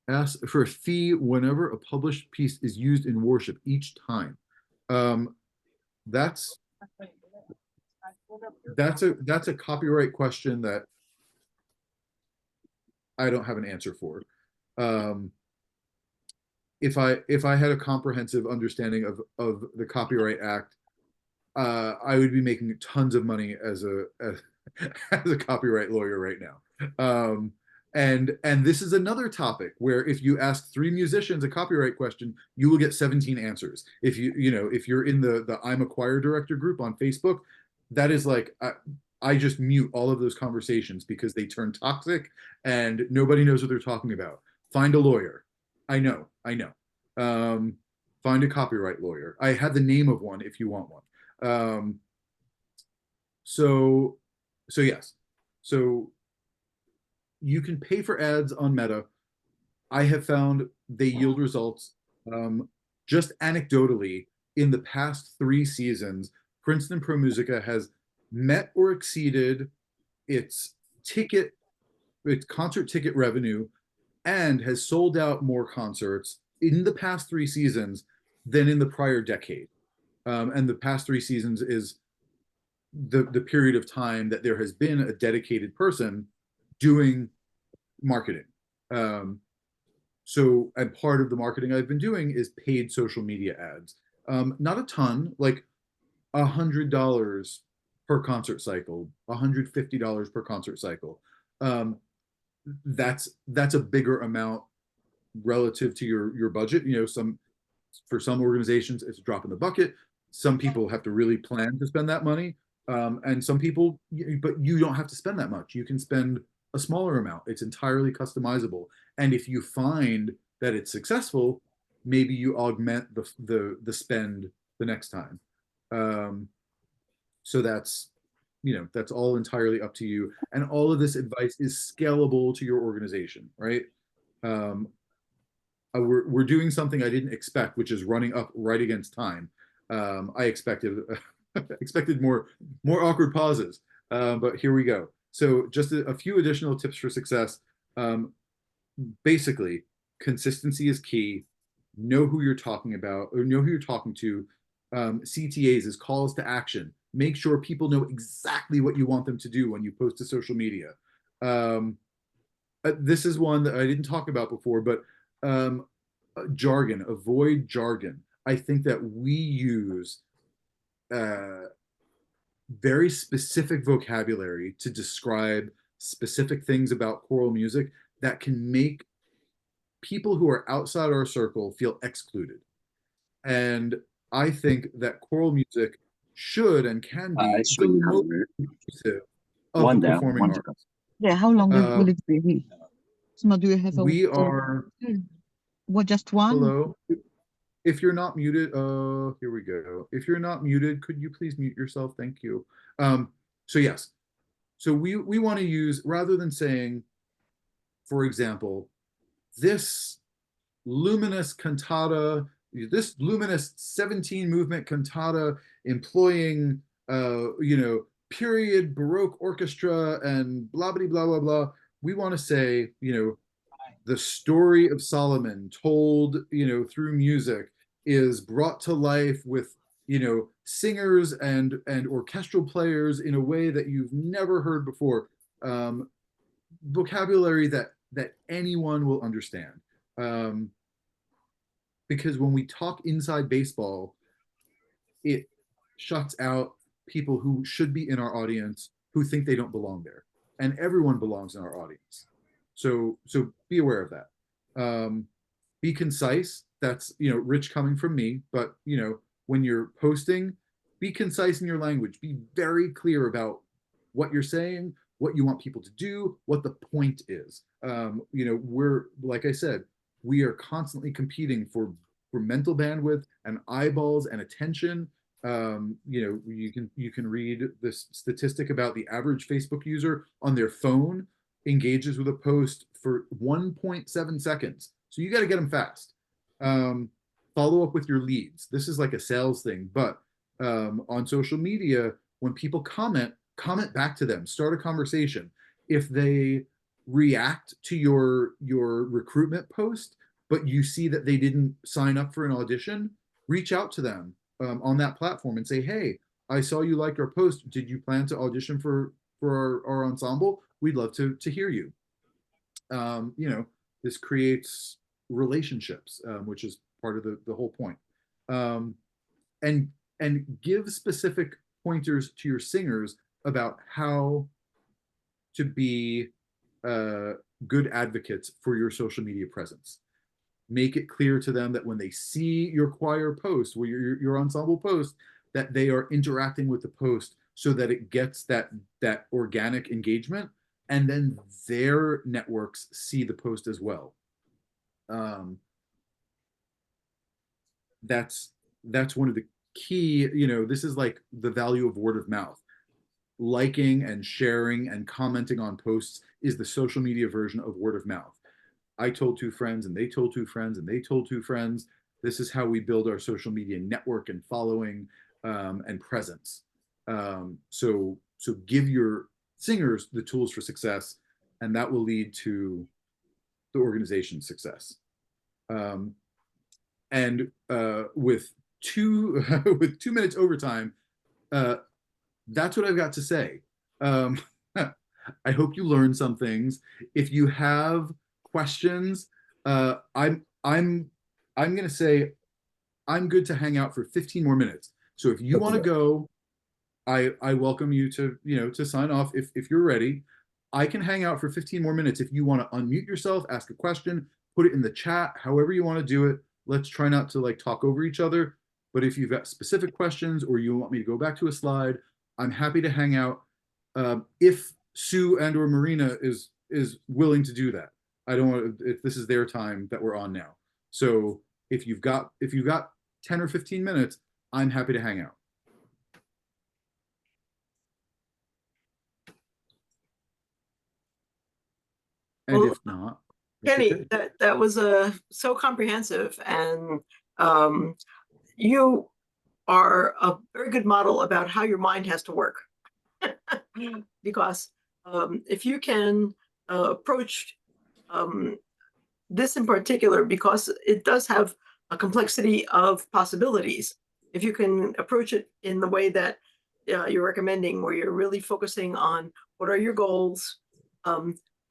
Ask for a fee whenever a published piece is used in worship each time. That's a copyright question that I don't have an answer for. If I had a comprehensive understanding of the Copyright Act, I would be making tons of money as a copyright lawyer right now. And this is another topic where if you ask 3 musicians a copyright question, you will get 17 answers. If if you're in the I'm a choir director group on Facebook, that is like I just mute all of those conversations because they turn toxic and nobody knows what they're talking about. Find a lawyer. I know. Find a copyright lawyer. I had the name of one if you want one. So yes. So you can pay for ads on Meta. I have found they yield results. Just anecdotally, in the past 3 seasons, Princeton Pro Musica has met or exceeded its concert ticket revenue and has sold out more concerts in the past 3 seasons than in the prior decade. And the past 3 seasons is the period of time that there has been a dedicated person doing marketing. And part of the marketing I've been doing is paid social media ads. Not a ton, like $100 per concert cycle, $150 per concert cycle. That's a bigger amount relative to your budget. For some organizations, it's a drop in the bucket. Some people have to really plan to spend that money. And some people, but you don't have to spend that much. You can spend a smaller amount. It's entirely customizable. And if you find that it's successful, maybe you augment the spend the next time. So that's all entirely up to you. And all of this advice is scalable to your organization, right? We're doing something I didn't expect, which is running up right against time. I expected more awkward pauses, but here we go. So just a few additional tips for success. Basically, consistency is key. Know who you're talking about or know who you're talking to. CTAs is calls to action. Make sure people know exactly what you want them to do when you post to social media. This is one that I didn't talk about before, but jargon. Avoid jargon. I think that we use very specific vocabulary to describe specific things about choral music that can make people who are outside our circle feel excluded. And I think that choral music should and can be the most inclusive of the performing arts. Yeah, how long will it be? So do you have a We are what, just one? hello. If you're not muted, here we go. If you're not muted, could you please mute yourself? Thank you. So yes. So we want to use, rather than saying, for example, this luminous cantata, this luminous 17 movement cantata employing period Baroque orchestra and blah blah blah blah blah. We want to say, the story of Solomon told, through music is brought to life with, singers and orchestral players in a way that you've never heard before. Vocabulary that anyone will understand. Because when we talk inside baseball, it shuts out people who should be in our audience who think they don't belong there. And everyone belongs in our audience. So be aware of that. Be concise. That's, rich coming from me, but when you're posting, be concise in your language. Be very clear about what you're saying, what you want people to do, what the point is. We're, like I said, we are constantly competing for mental bandwidth and eyeballs and attention. You can read this statistic about the average Facebook user on their phone engages with a post for 1.7 seconds. So you got to get them fast. Follow up with your leads. This is like a sales thing, but on social media, when people comment back to them, start a conversation. If they react to your recruitment post, but you see that they didn't sign up for an audition, reach out to them on that platform and say, hey, I saw you liked our post. Did you plan to audition for our ensemble? We'd love to hear you. This creates relationships, which is part of the whole point. And give specific pointers to your singers about how to be good advocates for your social media presence. Make it clear to them that when they see your choir post or your ensemble post, that they are interacting with the post so that it gets that organic engagement, and then their networks see the post as well. That's one of the key, this is like the value of word of mouth. Liking and sharing and commenting on posts is the social media version of word of mouth. I told two friends and they told two friends and they told two friends. This is how we build our social media network and following and presence. So give your singers the tools for success, and that will lead to the organization's success. And with 2 minutes overtime, that's what I've got to say. I hope you learned some things. If you have questions, I'm gonna say I'm good to hang out for 15 more minutes. So if you want to go, I welcome you to sign off if you're ready. I can hang out for 15 more minutes. If you want to unmute yourself, ask a question, put it in the chat, however you want to do it. Let's try not to talk over each other. But if you've got specific questions or you want me to go back to a slide, I'm happy to hang out. If Sue and or Marina is willing to do that. I don't want to, if this is their time that we're on now. So if you've got 10 or 15 minutes, I'm happy to hang out. And if not, Kenny, okay. that was so comprehensive, and you are a very good model about how your mind has to work. Because if you can approach this in particular, because it does have a complexity of possibilities, if you can approach it in the way that you're recommending, where you're really focusing on what are your goals,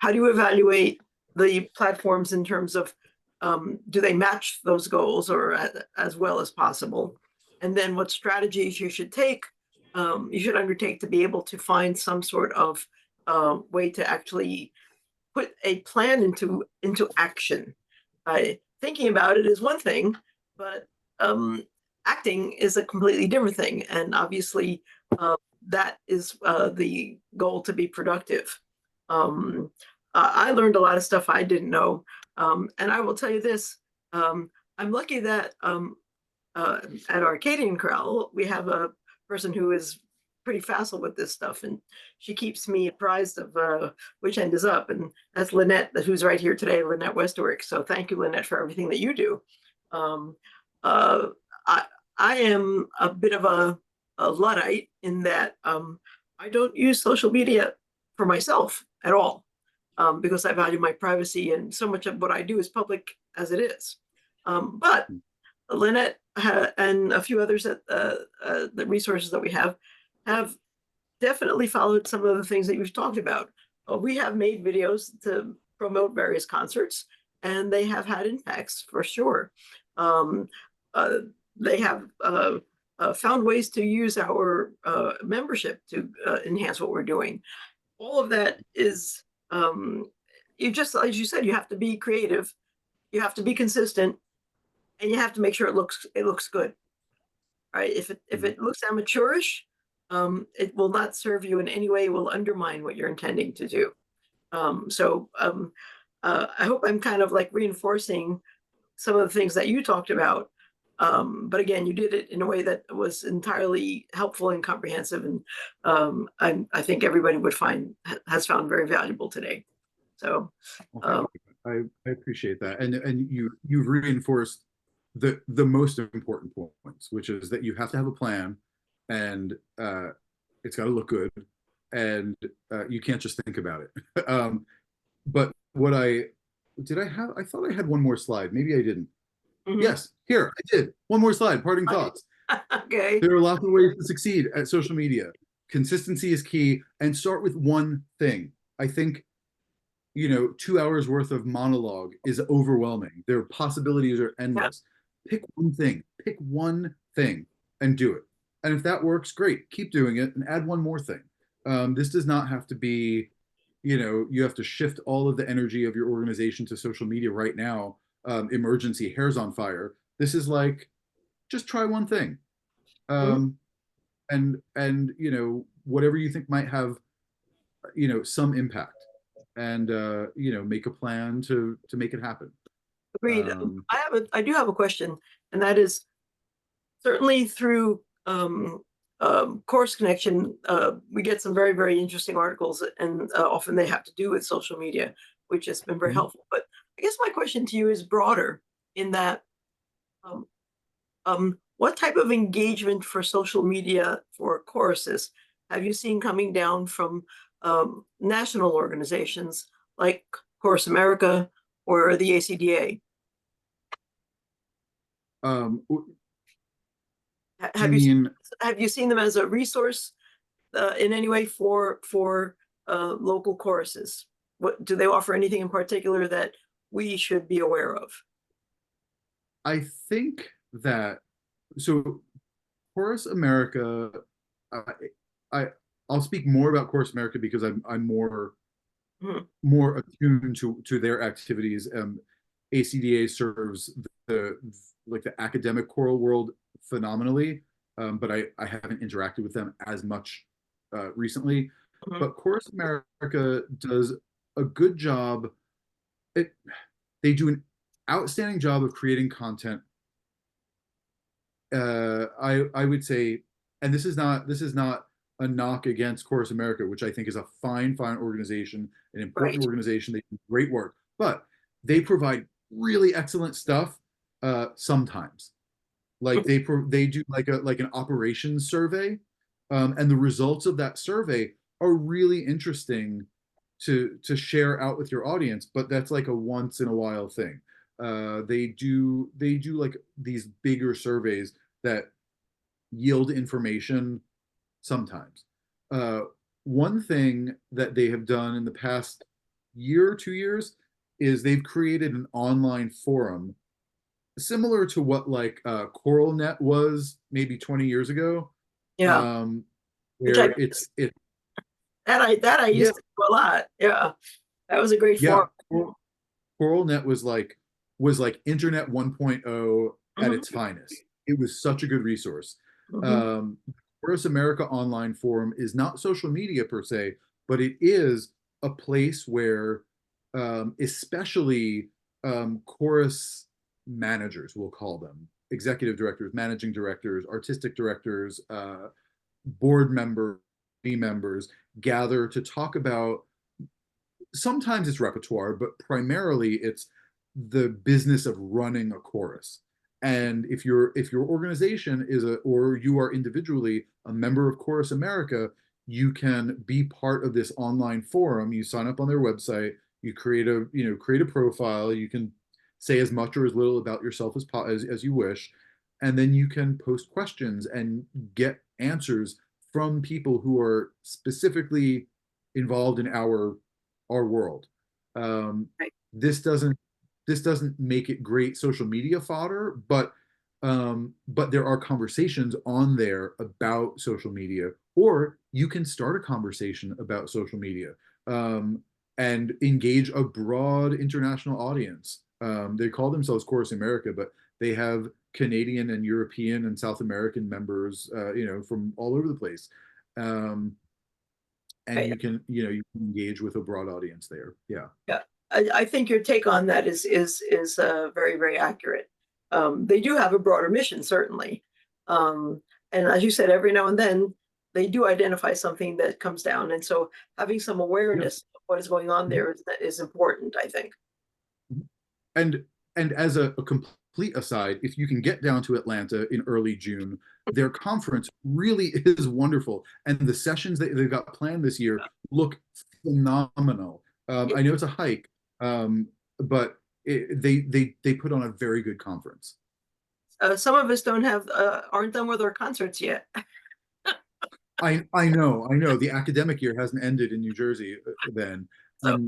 how do you evaluate the platforms in terms of do they match those goals or as well as possible, and then what strategies you should take, you should undertake to be able to find some sort of way to actually put a plan into action. Thinking about it is one thing, but acting is a completely different thing, and obviously that is the goal, to be productive. I learned a lot of stuff I didn't know, and I will tell you this, I'm lucky that at Arcadian Corral we have a person who is pretty facile with this stuff, and she keeps me apprised of which end is up, and that's Lynette, who's right here today, Lynette Westwick. So thank you, Lynette, for everything that you do. I am a bit of a Luddite in that I don't use social media for myself at all, because I value my privacy, and so much of what I do is public as it is. But Lynette and a few others at the resources that we have definitely followed some of the things that you've talked about. We have made videos to promote various concerts, and they have had impacts for sure. They have found ways to use our membership to enhance what we're doing. All of that is, you just, as you said, you have to be creative you have to be consistent, and you have to make sure it looks good, right? If it looks amateurish, it will not serve you in any way. It will undermine what you're intending to do. I hope I'm kind of like reinforcing some of the things that you talked about. But again, you did it in a way that was entirely helpful and comprehensive, and I think everybody has found very valuable today. So, Well, I appreciate that, and you've reinforced the most important points, which is that you have to have a plan, and it's got to look good, and you can't just think about it. But what I thought I had one more slide. Maybe I didn't. Yes, here I did. One more slide. Parting thoughts. Okay. There are lots of ways to succeed at social media. Consistency is key, and start with one thing. I think, 2 hours worth of monologue is overwhelming. Their possibilities are endless. Pick one thing and do it. And if that works, great, keep doing it and add one more thing. This does not have to be, you have to shift all of the energy of your organization to social media right now. Emergency, hair's on fire. This is like, just try one thing. And whatever you think might have, some impact, and make a plan to make it happen. Agreed. I do have a question, and that is certainly through Course Connection, we get some very, very interesting articles, and often they have to do with social media, which has been very helpful. But I guess my question to you is broader in that, what type of engagement for social media for courses have you seen coming down from national organizations like Course America or the ACDA? Have you seen them as a resource in any way for local courses? What do they offer? Anything in particular that we should be aware of? I think that Course America. I'll speak more about Course America because I'm more attuned to their activities. ACDA serves the academic choral world phenomenally, but I haven't interacted with them as much recently. But Course America does a good job. They do an outstanding job of creating content. I would say, and this is not a knock against Course America, which I think is a fine organization, an important organization. They do great work, but they provide really excellent stuff sometimes. Like they do like an operations survey, and the results of that survey are really interesting to share out with your audience. But that's like a once in a while thing. They do like these bigger surveys that yield information sometimes. One thing that they have done in the past year or 2 years is they've created an online forum similar to what like CoralNet was maybe 20 years ago. Yeah. Where I used to do a lot. Yeah. That was a great forum. CoralNet was like Internet 1.0 at its finest. It was such a good resource. Course America Online Forum is not social media per se, but it is a place where especially chorus managers, we'll call them, executive directors, managing directors, artistic directors, board members gather to talk about, sometimes it's repertoire, but primarily it's the business of running a chorus. And if your organization or you are individually a member of Chorus America, you can be part of this online forum. You sign up on their website, you create a profile, you can say as much or as little about yourself as you wish, and then you can post questions and get answers from people who are specifically involved in our world. This doesn't make it great social media fodder, but there are conversations on there about social media, or you can start a conversation about social media and engage a broad international audience They call themselves Chorus America, but they have Canadian and European and South American members, from all over the place. And you can engage with a broad audience there. Yeah. Yeah, I think your take on that is very, very accurate. They do have a broader mission, certainly, and as you said, every now and then they do identify something that comes down, and so having some awareness of what is going on there is important, I think. And as a complete aside, if you can get down to Atlanta in early June, their conference really is wonderful, and the sessions that they've got planned this year look phenomenal. I know it's a hike, but they put on a very good conference. Some of us aren't done with our concerts yet. I know. The academic year hasn't ended in New Jersey then. So,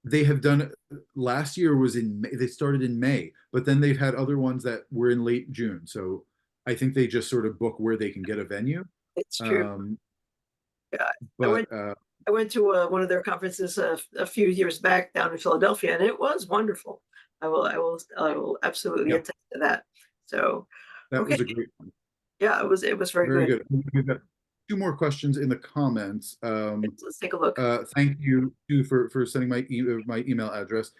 they have done, last year was in May, they started in May, but then they've had other ones that were in late June. So I think they just sort of book where they can get a venue. it's true. Yeah, But I went to one of their conferences a few years back down in Philadelphia, and it was wonderful. I will absolutely attest to that. So that okay. was a great one. Yeah, it was very good. We've got two more questions in the comments. Let's take a look. Thank you for sending my email address.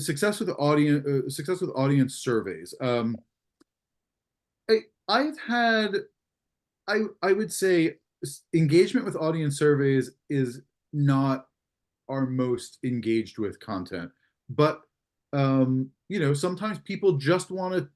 Success with audience surveys. I've had, I would say, engagement with audience surveys is not our most engaged with content, but sometimes people just want to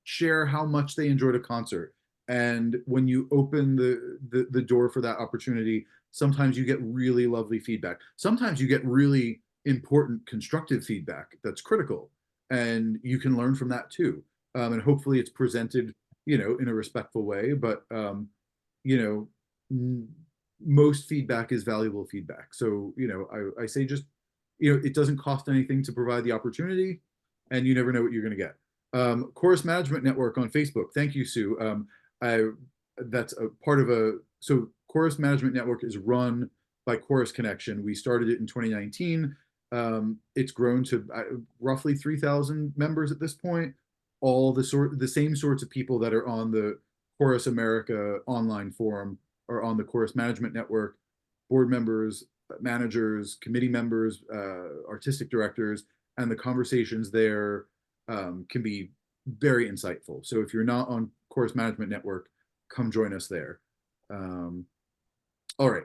share how much they enjoyed a concert. And when you open the door for that opportunity, sometimes you get really lovely feedback. Sometimes you get really important constructive feedback that's critical, and you can learn from that too. And hopefully it's presented, in a respectful way, but most feedback is valuable feedback. So, I say just, it doesn't cost anything to provide the opportunity, and you never know what you're going to get. Chorus Management Network on Facebook. Thank you, Sue. That's a part of so Chorus Management Network is run by Chorus Connection. We started it in 2019. It's grown to roughly 3,000 members at this point. All the same sorts of people that are on the Chorus America online forum are on the Chorus Management Network. Board members, managers, committee members, artistic directors, and the conversations there can be very insightful. So if you're not on Chorus Management Network, come join us there. All right.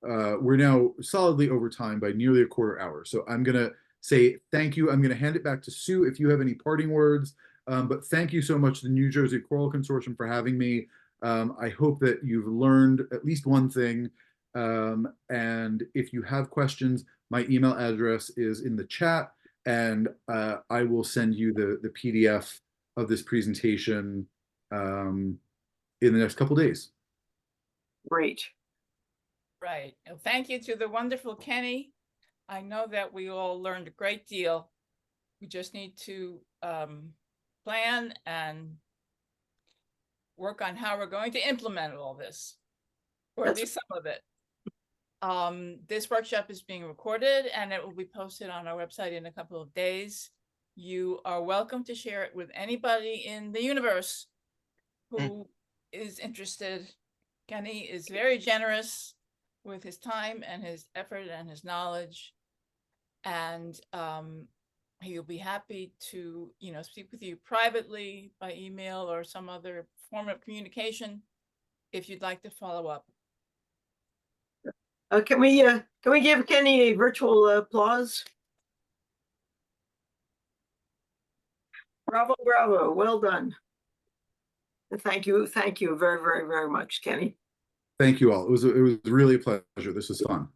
We're now solidly over time by nearly a quarter hour. So I'm going to say thank you. I'm going to hand it back to Sue if you have any parting words. But thank you so much to the New Jersey Choral Consortium for having me. I hope that you've learned at least one thing. And if you have questions, my email address is in the chat, and I will send you the PDF of this presentation in the next couple days. Great. Right. Well, thank you to the wonderful Kenny. I know that we all learned a great deal. We just need to plan and work on how we're going to implement all this, or at least some of it. This workshop is being recorded, and it will be posted on our website in a couple of days. You are welcome to share it with anybody in the universe who is interested. Kenny is very generous with his time and his effort and his knowledge, and he'll be happy to speak with you privately by email or some other form of communication if you'd like to follow up. Can we give Kenny a virtual applause? Bravo, bravo, well done. Thank you very, very, very much, Kenny. Thank you all. It was really a pleasure. This was fun.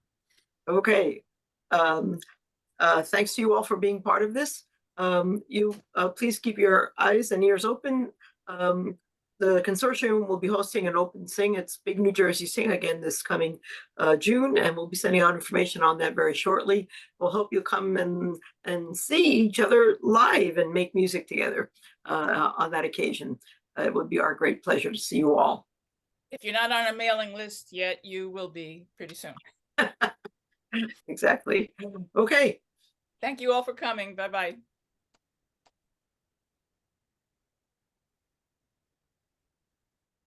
Okay. Thanks to you all for being part of this. Please keep your eyes and ears open. The consortium will be hosting an open sing. It's Big New Jersey Sing again this coming June, and we'll be sending out information on that very shortly. We'll hope you come and see each other live and make music together on that occasion. It would be our great pleasure to see you all. If you're not on a mailing list yet, you will be pretty soon. Exactly. Okay. Thank you all for coming. Bye-bye.